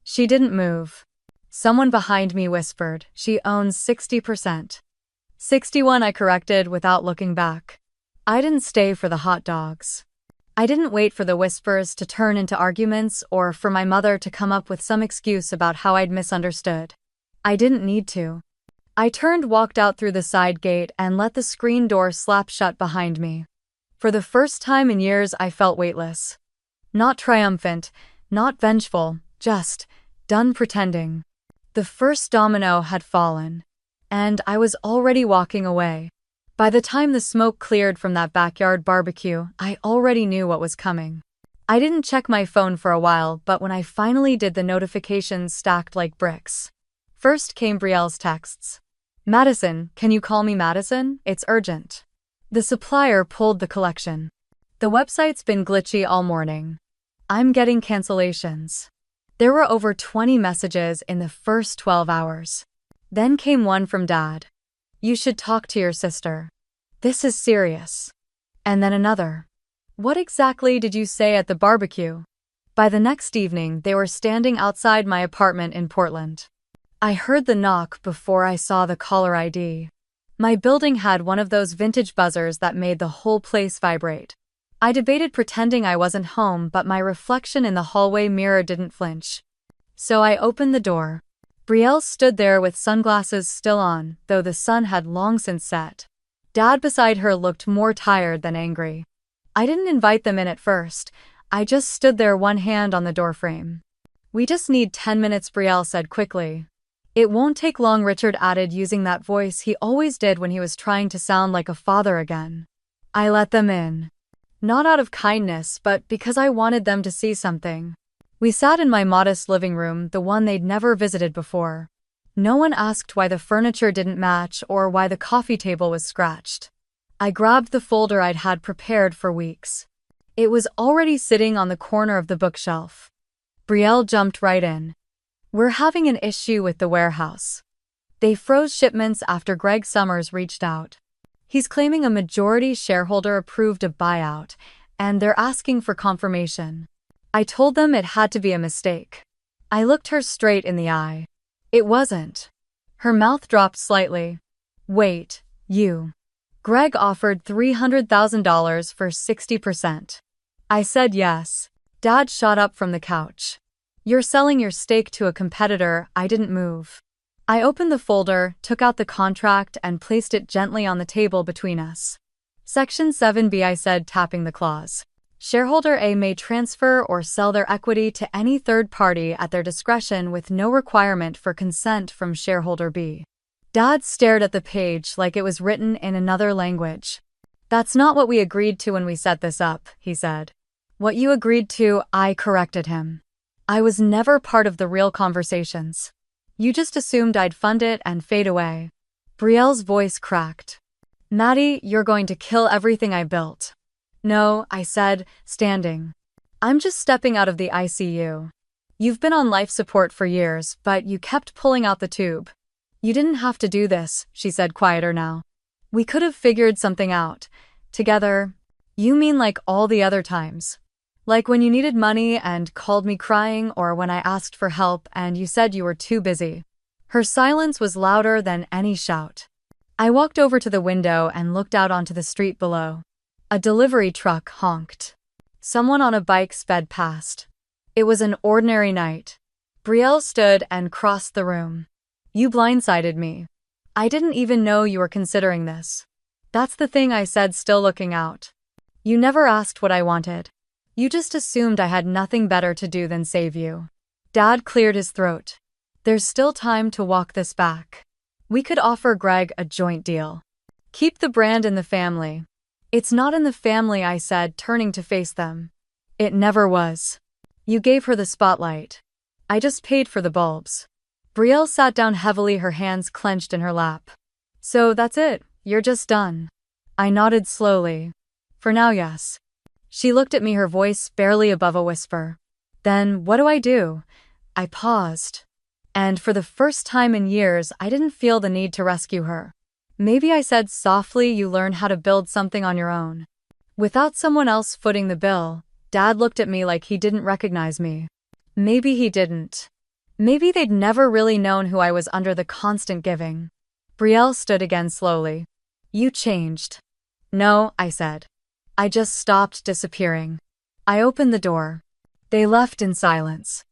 [SPEAKER 1] She didn't move. Someone behind me whispered, "She owns 60%. 61, I corrected without looking back. I didn't stay for the hot dogs. I didn't wait for the whispers to turn into arguments or for my mother to come up with some excuse about how I'd misunderstood. I didn't need to. I turned, walked out through the side gate, and let the screen door slap shut behind me. For the first time in years, I felt weightless. Not triumphant, not vengeful, just done pretending. The first domino had fallen, and I was already walking away. By the time the smoke cleared from that backyard barbecue, I already knew what was coming. I didn't check my phone for a while, but when I finally did, the notifications stacked like bricks. First came Brielle's texts. "Madison, can you call me Madison? It's urgent." The supplier pulled the collection. "The website's been glitchy all morning. I'm getting cancellations." There were over 20 messages in the first 12 hours. Then came one from Dad. "You should talk to your sister. This is serious." And then another. "What exactly did you say at the barbecue?" By the next evening, they were standing outside my apartment in Portland. I heard the knock before I saw the caller ID. My building had one of those vintage buzzers that made the whole place vibrate. I debated pretending I wasn't home, but my reflection in the hallway mirror didn't flinch. So I opened the door. Brielle stood there with sunglasses still on, though the sun had long since set. Dad beside her looked more tired than angry. I didn't invite them in at first. I just stood there, one hand on the doorframe. "We just need 10 minutes," Brielle said quickly. "It won't take long," Richard added, using that voice he always did when he was trying to sound like a father again. I let them in. Not out of kindness, but because I wanted them to see something. We sat in my modest living room, the one they'd never visited before. No one asked why the furniture didn't match or why the coffee table was scratched. I grabbed the folder I'd had prepared for weeks. It was already sitting on the corner of the bookshelf. Brielle jumped right in. "We're having an issue with the warehouse. They froze shipments after Greg Summers reached out. He's claiming a majority shareholder approved a buyout, and they're asking for confirmation." I told them it had to be a mistake. I looked her straight in the eye. It wasn't. Her mouth dropped slightly. "Wait, you." Greg offered $300,000 for 60%. I said yes. Dad shot up from the couch. "You're selling your stake to a competitor." I didn't move. I opened the folder, took out the contract, and placed it gently on the table between us. "Section 7B," I said, tapping the clause. "Shareholder A may transfer or sell their equity to any third party at their discretion with no requirement for consent from shareholder B." Dad stared at the page like it was written in another language. "That's not what we agreed to when we set this up," he said. "What you agreed to," I corrected him. "I was never part of the real conversations. You just assumed I'd fund it and fade away." Brielle's voice cracked. "Maddie, you're going to kill everything I built." "No," I said, standing. "I'm just stepping out of the ICU. You've been on life support for years, but you kept pulling out the tube. You didn't have to do this," she said, quieter now. "We could have figured something out. Together." "You mean like all the other times? Like when you needed money and called me crying, or when I asked for help and you said you were too busy?" Her silence was louder than any shout. I walked over to the window and looked out onto the street below. A delivery truck honked. Someone on a bike sped past. It was an ordinary night. Brielle stood and crossed the room. "You blindsided me. I didn't even know you were considering this." "That's the thing," I said, still looking out. "You never asked what I wanted. You just assumed I had nothing better to do than save you." Dad cleared his throat. "There's still time to walk this back. We could offer Greg a joint deal. Keep the brand in the family." "It's not in the family," I said, turning to face them. "It never was. You gave her the spotlight. I just paid for the bulbs." Brielle sat down heavily, her hands clenched in her lap. "So that's it, you're just done?" I nodded slowly. "For now, yes." She looked at me, her voice barely above a whisper. "Then what do I do?" I paused. And for the first time in years, I didn't feel the need to rescue her. "Maybe," I said softly, "you learn how to build something on your own. Without someone else footing the bill." Dad looked at me like he didn't recognize me. Maybe he didn't. Maybe they'd never really known who I was under the constant giving. Brielle stood again slowly. "You changed." "No," I said. "I just stopped disappearing." I opened the door. They left in silence.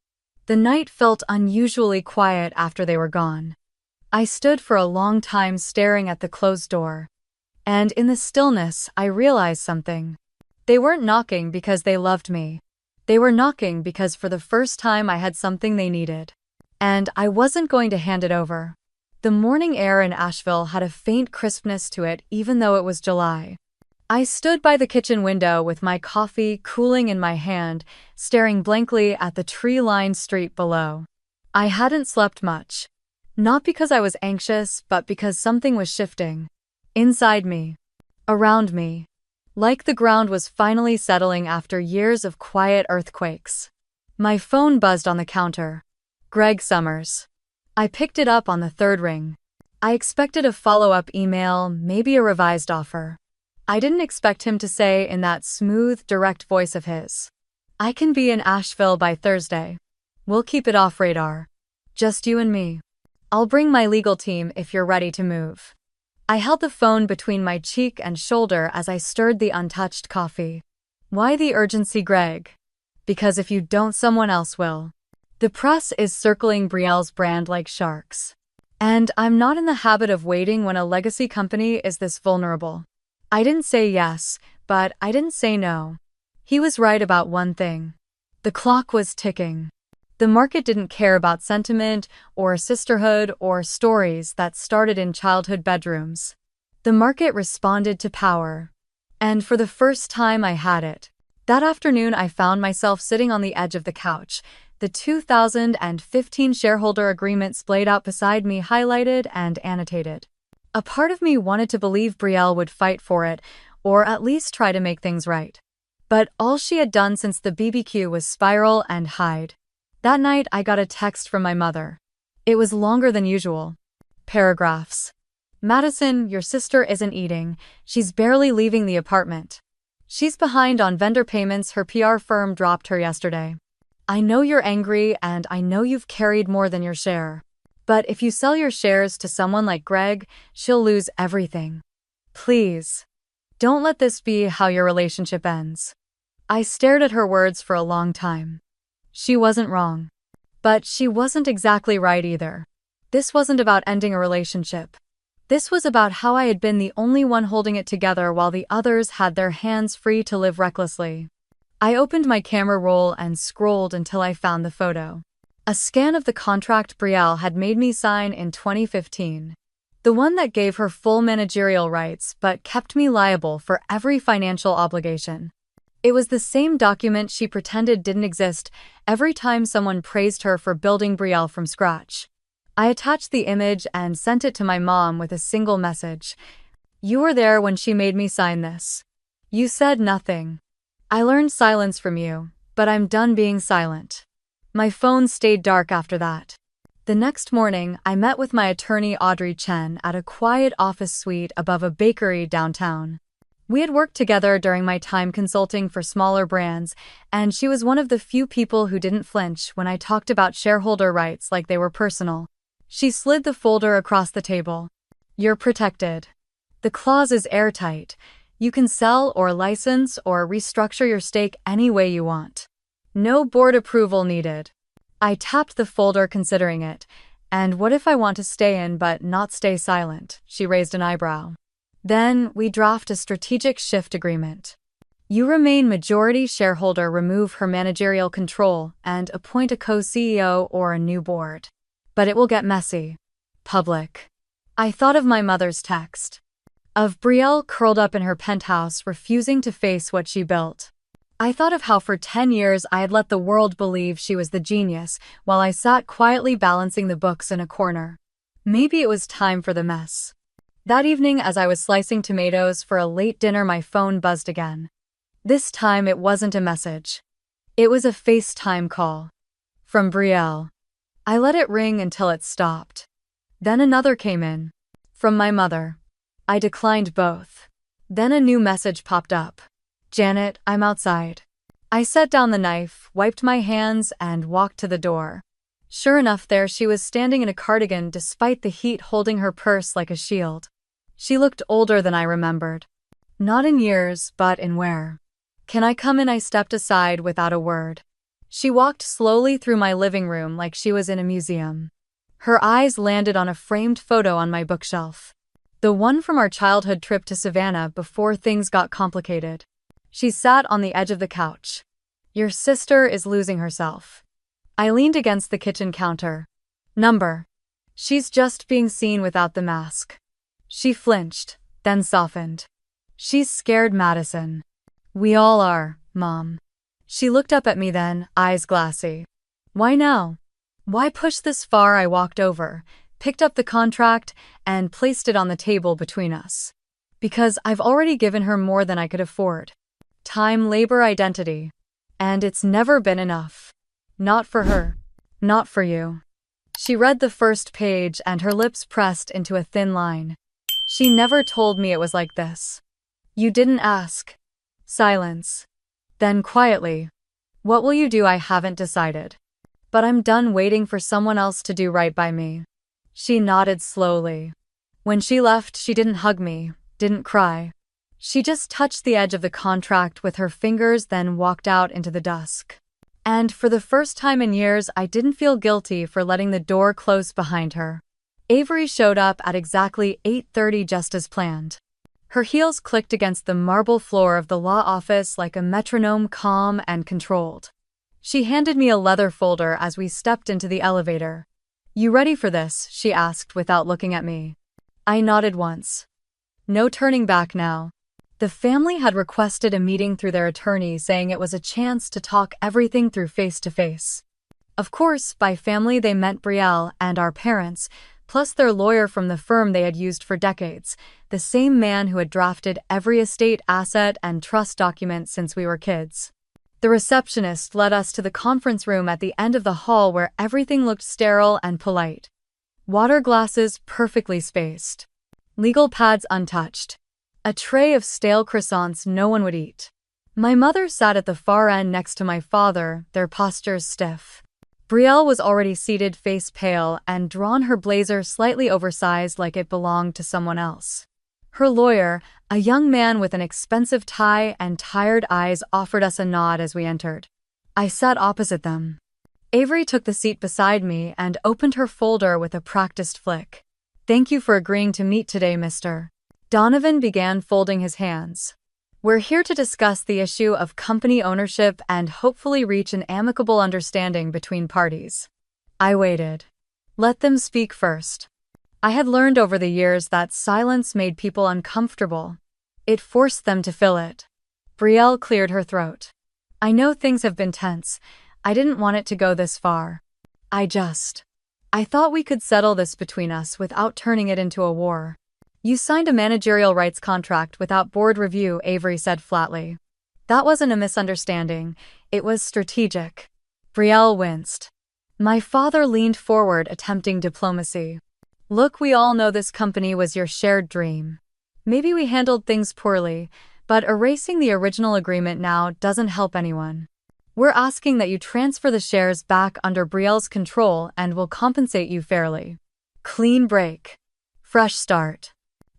[SPEAKER 1] The night felt unusually quiet after they were gone. I stood for a long time staring at the closed door. And in the stillness, I realized something. They weren't knocking because they loved me. They were knocking because for the first time I had something they needed. And I wasn't going to hand it over. The morning air in Asheville had a faint crispness to it even though it was July. I stood by the kitchen window with my coffee cooling in my hand, staring blankly at the tree-lined street below. I hadn't slept much. Not because I was anxious, but because something was shifting. Inside me. Around me. Like the ground was finally settling after years of quiet earthquakes. My phone buzzed on the counter. Greg Summers. I picked it up on the third ring. I expected a follow-up email, maybe a revised offer. I didn't expect him to say in that smooth, direct voice of his, "I can be in Asheville by Thursday. We'll keep it off radar. Just you and me. I'll bring my legal team if you're ready to move." I held the phone between my cheek and shoulder as I stirred the untouched coffee. Why the urgency, Greg? Because if you don't, someone else will. The press is circling Brielle's brand like sharks. And I'm not in the habit of waiting when a legacy company is this vulnerable. I didn't say yes, but I didn't say no. He was right about one thing. The clock was ticking. The market didn't care about sentiment or sisterhood or stories that started in childhood bedrooms. The market responded to power. And for the first time I had it. That afternoon I found myself sitting on the edge of the couch, the 2015 shareholder agreement splayed out beside me, highlighted and annotated. A part of me wanted to believe Brielle would fight for it, or at least try to make things right. But all she had done since the BBQ was spiral and hide. That night I got a text from my mother. It was longer than usual. Paragraphs. "Madison, your sister isn't eating. She's barely leaving the apartment. She's behind on vendor payments. Her PR firm dropped her yesterday. I know you're angry and I know you've carried more than your share. But if you sell your shares to someone like Greg, she'll lose everything. Please. Don't let this be how your relationship ends." I stared at her words for a long time. She wasn't wrong. But she wasn't exactly right either. This wasn't about ending a relationship. This was about how I had been the only one holding it together while the others had their hands free to live recklessly. I opened my camera roll and scrolled until I found the photo. A scan of the contract Brielle had made me sign in 2015. The one that gave her full managerial rights but kept me liable for every financial obligation. It was the same document she pretended didn't exist every time someone praised her for building Brielle from scratch. I attached the image and sent it to my mom with a single message. "You were there when she made me sign this. You said nothing. I learned silence from you, but I'm done being silent." My phone stayed dark after that. The next morning, I met with my attorney Audrey Chen at a quiet office suite above a bakery downtown. We had worked together during my time consulting for smaller brands, and she was one of the few people who didn't flinch when I talked about shareholder rights like they were personal. She slid the folder across the table. "You're protected. The clause is airtight. You can sell or license or restructure your stake any way you want. No board approval needed." I tapped the folder, considering it. "And what if I want to stay in but not stay silent?" She raised an eyebrow. "Then we draft a strategic shift agreement. You remain majority shareholder, remove her managerial control, and appoint a co-CEO or a new board. But it will get messy. Public." I thought of my mother's text. Of Brielle curled up in her penthouse, refusing to face what she built. I thought of how for 10 years I had let the world believe she was the genius, while I sat quietly balancing the books in a corner. Maybe it was time for the mess. That evening, as I was slicing tomatoes for a late dinner, my phone buzzed again. This time it wasn't a message. It was a FaceTime call. From Brielle. I let it ring until it stopped. Then another came in. From my mother. I declined both. Then a new message popped up. "Janet, I'm outside." I set down the knife, wiped my hands, and walked to the door. Sure enough, there she was, standing in a cardigan despite the heat, holding her purse like a shield. She looked older than I remembered. Not in years, but in wear. "Can I come in?" I stepped aside without a word. She walked slowly through my living room like she was in a museum. Her eyes landed on a framed photo on my bookshelf. The one from our childhood trip to Savannah before things got complicated. She sat on the edge of the couch. "Your sister is losing herself." I leaned against the kitchen counter. "Number." She's just being seen without the mask. She flinched, then softened. She's scared, Madison. We all are, Mom. She looked up at me then, eyes glassy. Why now? Why push this far? I walked over, picked up the contract, and placed it on the table between us. Because I've already given her more than I could afford. Time, labor, identity. And it's never been enough. Not for her. Not for you. She read the first page and her lips pressed into a thin line. She never told me it was like this. You didn't ask. Silence. Then quietly. What will you do? I haven't decided. But I'm done waiting for someone else to do right by me. She nodded slowly. When she left, she didn't hug me, didn't cry. She just touched the edge of the contract with her fingers, then walked out into the dusk. And for the first time in years, I didn't feel guilty for letting the door close behind her. Avery showed up at exactly 8:30, just as planned. Her heels clicked against the marble floor of the law office like a metronome, calm and controlled. She handed me a leather folder as we stepped into the elevator. You ready for this? She asked without looking at me. I nodded once. No turning back now. The family had requested a meeting through their attorney, saying it was a chance to talk everything through face to face. Of course, by family they meant Brielle and our parents, plus their lawyer from the firm they had used for decades, the same man who had drafted every estate, asset, and trust document since we were kids. The receptionist led us to the conference room at the end of the hall where everything looked sterile and polite. Water glasses perfectly spaced. Legal pads untouched. A tray of stale croissants no one would eat. My mother sat at the far end next to my father, their postures stiff. Brielle was already seated, face pale, and drawn, her blazer slightly oversized like it belonged to someone else. Her lawyer, a young man with an expensive tie and tired eyes, offered us a nod as we entered. I sat opposite them. Avery took the seat beside me and opened her folder with a practiced flick. Thank you for agreeing to meet today, Mr. Donovan began, folding his hands. We're here to discuss the issue of company ownership and hopefully reach an amicable understanding between parties. I waited. Let them speak first. I had learned over the years that silence made people uncomfortable. It forced them to fill it. Brielle cleared her throat. I know things have been tense. I didn't want it to go this far. I thought we could settle this between us without turning it into a war. You signed a managerial rights contract without board review, Avery said flatly. That wasn't a misunderstanding, it was strategic. Brielle winced. My father leaned forward, attempting diplomacy. Look, we all know this company was your shared dream. Maybe we handled things poorly, but erasing the original agreement now doesn't help anyone. We're asking that you transfer the shares back under Brielle's control and we'll compensate you fairly. Clean break. Fresh start.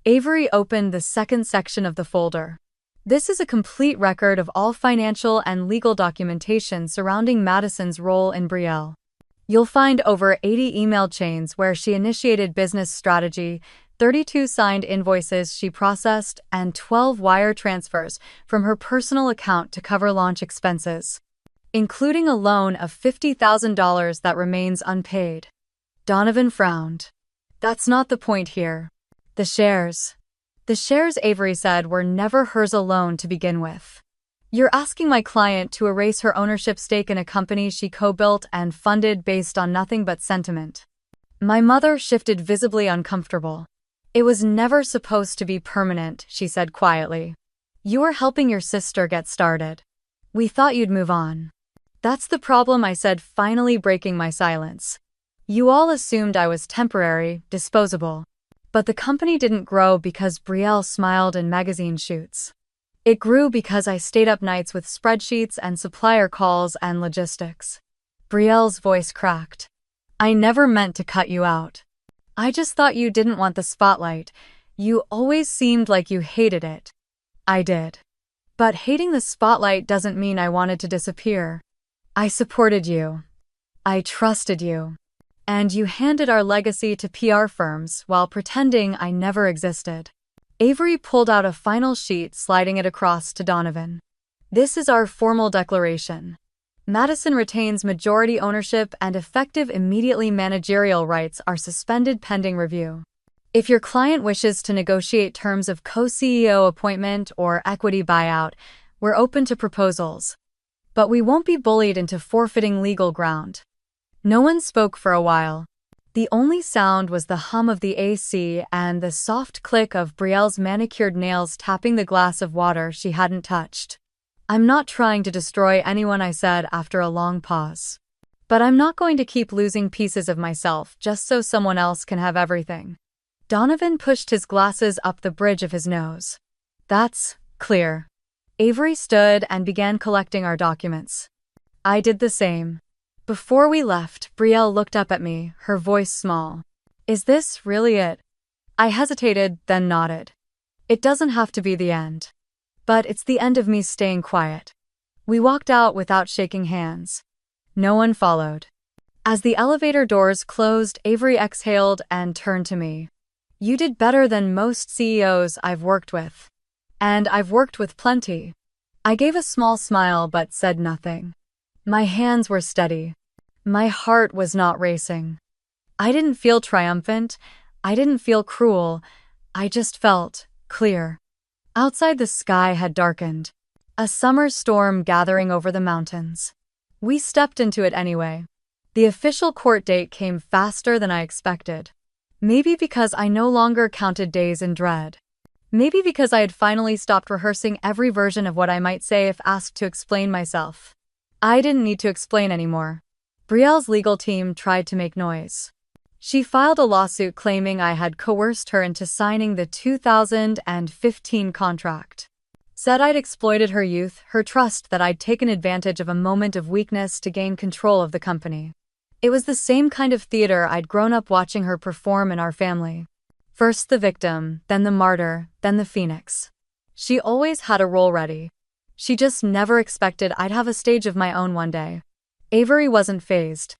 [SPEAKER 1] Avery opened the second section of the folder. This is a complete record of all financial and legal documentation surrounding Madison's role in Brielle. You'll find over 80 email chains where she initiated business strategy, 32 signed invoices she processed, and 12 wire transfers from her personal account to cover launch expenses, including a loan of $50,000 that remains unpaid. Donovan frowned. That's not the point here. The shares, Avery said, were never hers alone to begin with. You're asking my client to erase her ownership stake in a company she co-built and funded based on nothing but sentiment. My mother shifted, visibly uncomfortable. It was never supposed to be permanent, she said quietly. You were helping your sister get started. We thought you'd move on. That's the problem, I said, finally breaking my silence. You all assumed I was temporary, disposable. But the company didn't grow because Brielle smiled in magazine shoots. It grew because I stayed up nights with spreadsheets and supplier calls and logistics. Brielle's voice cracked. I never meant to cut you out. I just thought you didn't want the spotlight. You always seemed like you hated it. I did. But hating the spotlight doesn't mean I wanted to disappear. I supported you. I trusted you. And you handed our legacy to PR firms while pretending I never existed. Avery pulled out a final sheet, sliding it across to Donovan. This is our formal declaration. Madison retains majority ownership and effective immediately managerial rights are suspended pending review. If your client wishes to negotiate terms of co-CEO appointment or equity buyout, we're open to proposals. But we won't be bullied into forfeiting legal ground. No one spoke for a while. The only sound was the hum of the AC and the soft click of Brielle's manicured nails tapping the glass of water she hadn't touched. I'm not trying to destroy anyone, I said after a long pause. But I'm not going to keep losing pieces of myself just so someone else can have everything. Donovan pushed his glasses up the bridge of his nose. That's clear. Avery stood and began collecting our documents. I did the same. Before we left, Brielle looked up at me, her voice small. Is this really it? I hesitated, then nodded. It doesn't have to be the end. But it's the end of me staying quiet. We walked out without shaking hands. No one followed. As the elevator doors closed, Avery exhaled and turned to me. You did better than most CEOs I've worked with. And I've worked with plenty. I gave a small smile but said nothing. My hands were steady. My heart was not racing. I didn't feel triumphant. I didn't feel cruel. I just felt clear. Outside, the sky had darkened. A summer storm gathering over the mountains. We stepped into it anyway. The official court date came faster than I expected. Maybe because I no longer counted days in dread. Maybe because I had finally stopped rehearsing every version of what I might say if asked to explain myself. I didn't need to explain anymore. Brielle's legal team tried to make noise. She filed a lawsuit claiming I had coerced her into signing the 2015 contract. Said I'd exploited her youth, her trust, that I'd taken advantage of a moment of weakness to gain control of the company. It was the same kind of theater I'd grown up watching her perform in our family. First the victim, then the martyr, then the phoenix. She always had a role ready. She just never expected I'd have a stage of my own one day. Avery wasn't fazed.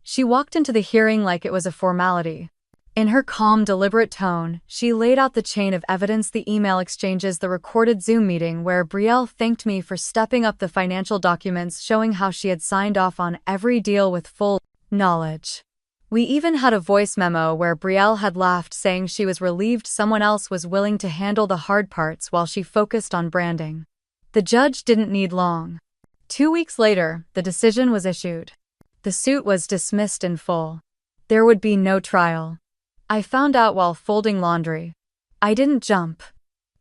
[SPEAKER 1] She walked into the hearing like it was a formality. In her calm, deliberate tone, she laid out the chain of evidence, the email exchanges, the recorded Zoom meeting where Brielle thanked me for stepping up, the financial documents showing how she had signed off on every deal with full knowledge. We even had a voice memo where Brielle had laughed, saying she was relieved someone else was willing to handle the hard parts while she focused on branding. The judge didn't need long. 2 weeks later, the decision was issued. The suit was dismissed in full. There would be no trial. I found out while folding laundry. I didn't jump.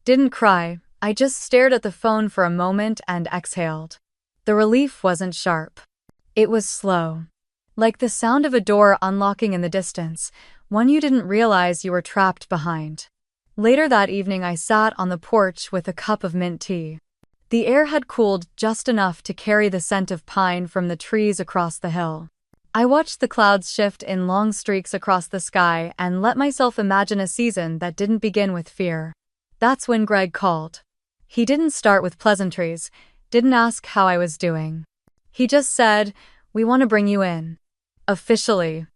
[SPEAKER 1] Didn't cry. I just stared at the phone for a moment and exhaled. The relief wasn't sharp. It was slow. Like the sound of a door unlocking in the distance, one you didn't realize you were trapped behind. Later that evening, I sat on the porch with a cup of mint tea. The air had cooled just enough to carry the scent of pine from the trees across the hill. I watched the clouds shift in long streaks across the sky and let myself imagine a season that didn't begin with fear. That's when Greg called. He didn't start with pleasantries, didn't ask how I was doing. He just said, "We want to bring you in." Officially.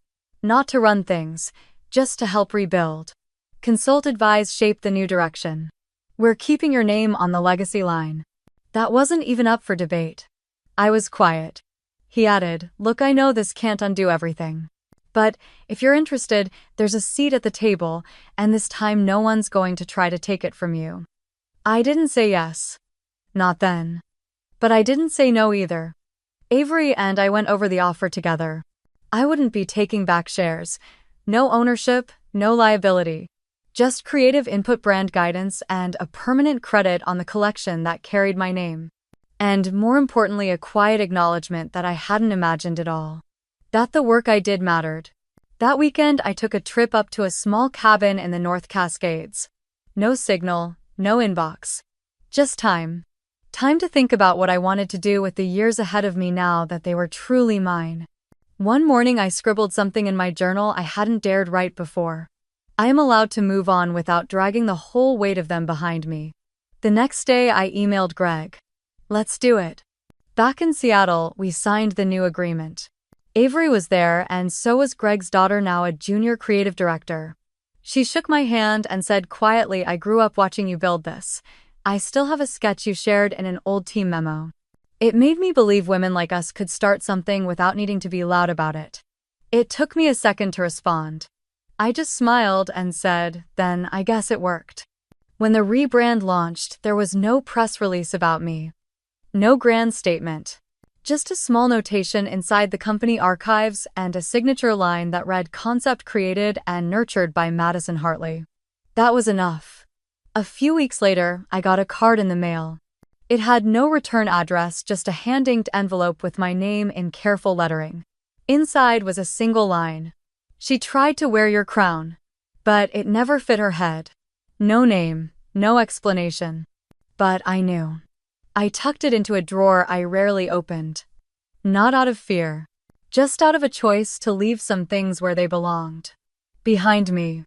[SPEAKER 1] Not to run things, just to help rebuild. Consult, advise, shape the new direction. We're keeping your name on the legacy line. That wasn't even up for debate. I was quiet. He added, "Look, I know this can't undo everything. But if you're interested, there's a seat at the table, and this time no one's going to try to take it from you." I didn't say yes. Not then. But I didn't say no either. Avery and I went over the offer together. I wouldn't be taking back shares. No ownership, no liability. Just creative input, brand guidance, and a permanent credit on the collection that carried my name. And more importantly, a quiet acknowledgement that I hadn't imagined it all. That the work I did mattered. That weekend, I took a trip up to a small cabin in the North Cascades. No signal, no inbox. Just time. Time to think about what I wanted to do with the years ahead of me now that they were truly mine. One morning, I scribbled something in my journal I hadn't dared write before. I am allowed to move on without dragging the whole weight of them behind me. The next day, I emailed Greg. Let's do it. Back in Seattle, we signed the new agreement. Avery was there, and so was Greg's daughter, now a junior creative director. She shook my hand and said quietly, "I grew up watching you build this. I still have a sketch you shared in an old team memo." It made me believe women like us could start something without needing to be loud about it. It took me a second to respond. I just smiled and said, then I guess it worked. When the rebrand launched, there was no press release about me. No grand statement. Just a small notation inside the company archives and a signature line that read concept created and nurtured by Madison Hartley. That was enough. A few weeks later, I got a card in the mail. It had no return address, just a hand-inked envelope with my name in careful lettering. Inside was a single line. She tried to wear your crown, but it never fit her head. No name, no explanation. But I knew. I tucked it into a drawer I rarely opened. Not out of fear, just out of a choice to leave some things where they belonged. Behind me.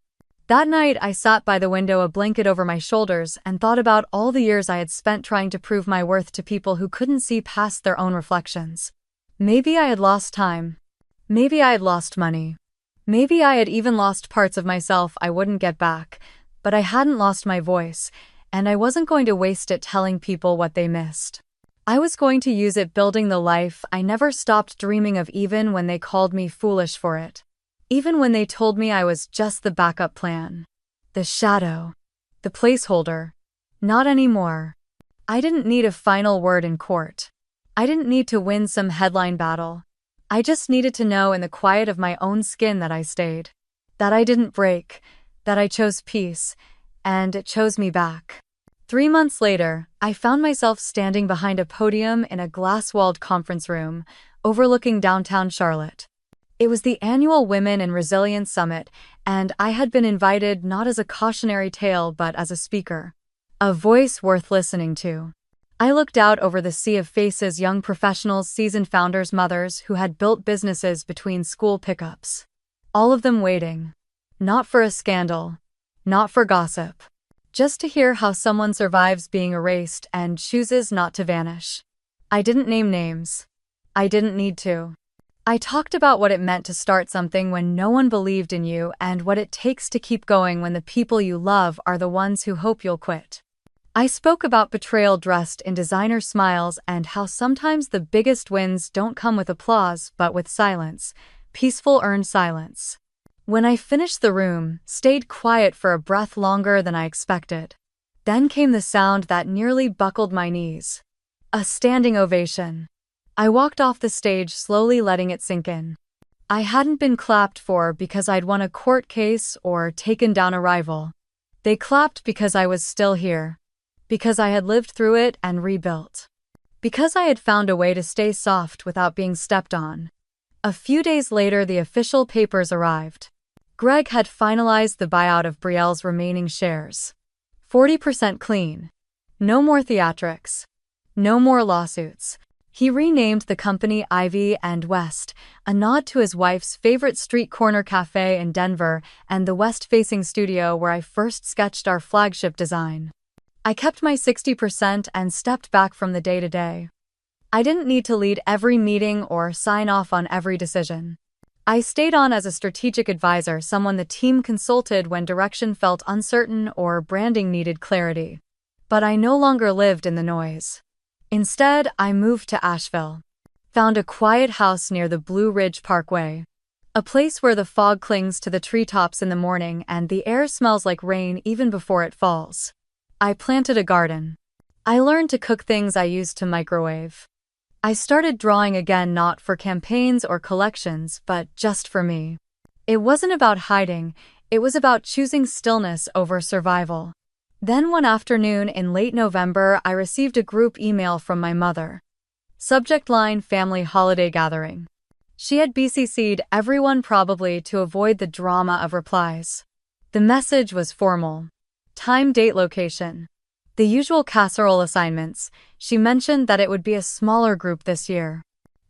[SPEAKER 1] That night, I sat by the window, a blanket over my shoulders, and thought about all the years I had spent trying to prove my worth to people who couldn't see past their own reflections. Maybe I had lost time. Maybe I had lost money. Maybe I had even lost parts of myself I wouldn't get back, but I hadn't lost my voice, and I wasn't going to waste it telling people what they missed. I was going to use it building the life I never stopped dreaming of, even when they called me foolish for it. Even when they told me I was just the backup plan. The shadow. The placeholder. Not anymore. I didn't need a final word in court. I didn't need to win some headline battle. I just needed to know in the quiet of my own skin that I stayed. That I didn't break. That I chose peace. And it chose me back. 3 months later, I found myself standing behind a podium in a glass-walled conference room, overlooking downtown Charlotte. It was the annual Women in Resilience Summit, and I had been invited not as a cautionary tale but as a speaker. A voice worth listening to. I looked out over the sea of faces, young professionals, seasoned founders, mothers who had built businesses between school pickups. All of them waiting. Not for a scandal. Not for gossip. Just to hear how someone survives being erased and chooses not to vanish. I didn't name names. I didn't need to. I talked about what it meant to start something when no one believed in you and what it takes to keep going when the people you love are the ones who hope you'll quit. I spoke about betrayal dressed in designer smiles and how sometimes the biggest wins don't come with applause but with silence, peaceful earned silence. When I finished, the room stayed quiet for a breath longer than I expected. Then came the sound that nearly buckled my knees. A standing ovation. I walked off the stage, slowly letting it sink in. I hadn't been clapped for because I'd won a court case or taken down a rival. They clapped because I was still here. Because I had lived through it and rebuilt. Because I had found a way to stay soft without being stepped on. A few days later, the official papers arrived. Greg had finalized the buyout of Brielle's remaining shares. 40% clean. No more theatrics. No more lawsuits. He renamed the company Ivy and West, a nod to his wife's favorite street corner cafe in Denver and the west-facing studio where I first sketched our flagship design. I kept my 60% and stepped back from the day-to-day. I didn't need to lead every meeting or sign off on every decision. I stayed on as a strategic advisor, someone the team consulted when direction felt uncertain or branding needed clarity. But I no longer lived in the noise. Instead, I moved to Asheville. Found a quiet house near the Blue Ridge Parkway. A place where the fog clings to the treetops in the morning and the air smells like rain even before it falls. I planted a garden. I learned to cook things I used to microwave. I started drawing again, not for campaigns or collections, but just for me. It wasn't about hiding, it was about choosing stillness over survival. Then one afternoon in late November, I received a group email from my mother. Subject line: family holiday gathering. She had BCC'd everyone, probably to avoid the drama of replies. The message was formal. Time, date, location. The usual casserole assignments. She mentioned that it would be a smaller group this year.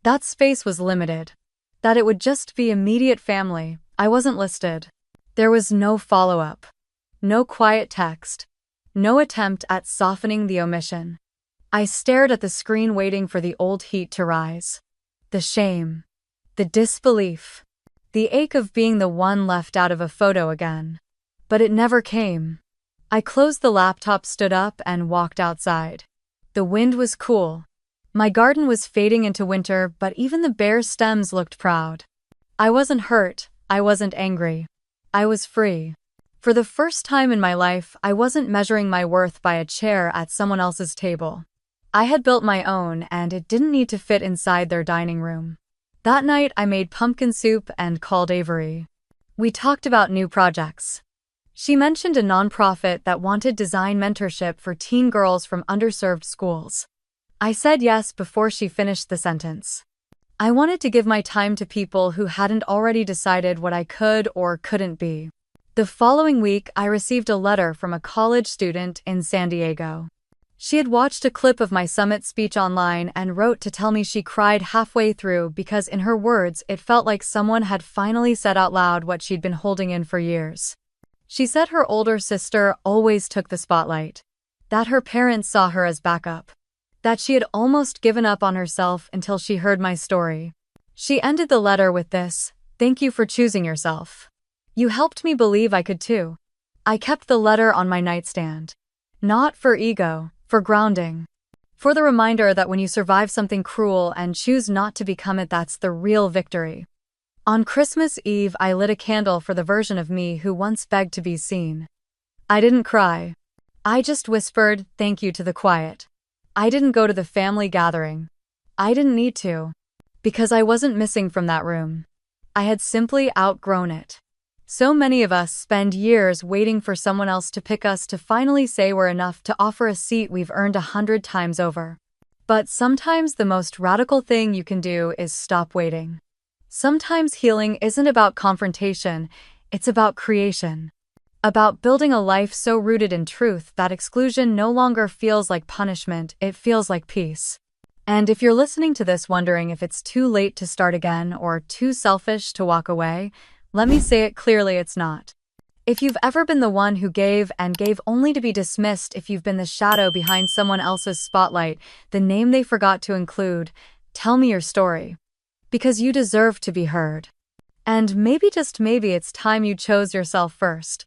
[SPEAKER 1] That space was limited. That it would just be immediate family. I wasn't listed. There was no follow-up. No quiet text. No attempt at softening the omission. I stared at the screen, waiting for the old heat to rise. The shame. The disbelief. The ache of being the one left out of a photo again. But it never came. I closed the laptop, stood up, and walked outside. The wind was cool. My garden was fading into winter, but even the bare stems looked proud. I wasn't hurt, I wasn't angry. I was free. For the first time in my life, I wasn't measuring my worth by a chair at someone else's table. I had built my own, and it didn't need to fit inside their dining room. That night, I made pumpkin soup and called Avery. We talked about new projects. She mentioned a nonprofit that wanted design mentorship for teen girls from underserved schools. I said yes before she finished the sentence. I wanted to give my time to people who hadn't already decided what I could or couldn't be. The following week, I received a letter from a college student in San Diego. She had watched a clip of my summit speech online and wrote to tell me she cried halfway through because, in her words, it felt like someone had finally said out loud what she'd been holding in for years. She said her older sister always took the spotlight, that her parents saw her as backup, that she had almost given up on herself until she heard my story. She ended the letter with this: "Thank you for choosing yourself. You helped me believe I could too." I kept the letter on my nightstand. Not for ego, for grounding. For the reminder that when you survive something cruel and choose not to become it, that's the real victory. On Christmas Eve, I lit a candle for the version of me who once begged to be seen. I didn't cry. I just whispered thank you to the quiet. I didn't go to the family gathering. I didn't need to. Because I wasn't missing from that room. I had simply outgrown it. So many of us spend years waiting for someone else to pick us, to finally say we're enough, to offer a seat we've earned 100 times over. But sometimes the most radical thing you can do is stop waiting. Sometimes healing isn't about confrontation, it's about creation. About building a life so rooted in truth that exclusion no longer feels like punishment, it feels like peace. And if you're listening to this wondering if it's too late to start again or too selfish to walk away, let me say it clearly: it's not. If you've ever been the one who gave and gave only to be dismissed, if you've been the shadow behind someone else's spotlight, the name they forgot to include, tell me your story. Because you deserve to be heard. And maybe, just maybe, it's time you chose yourself first.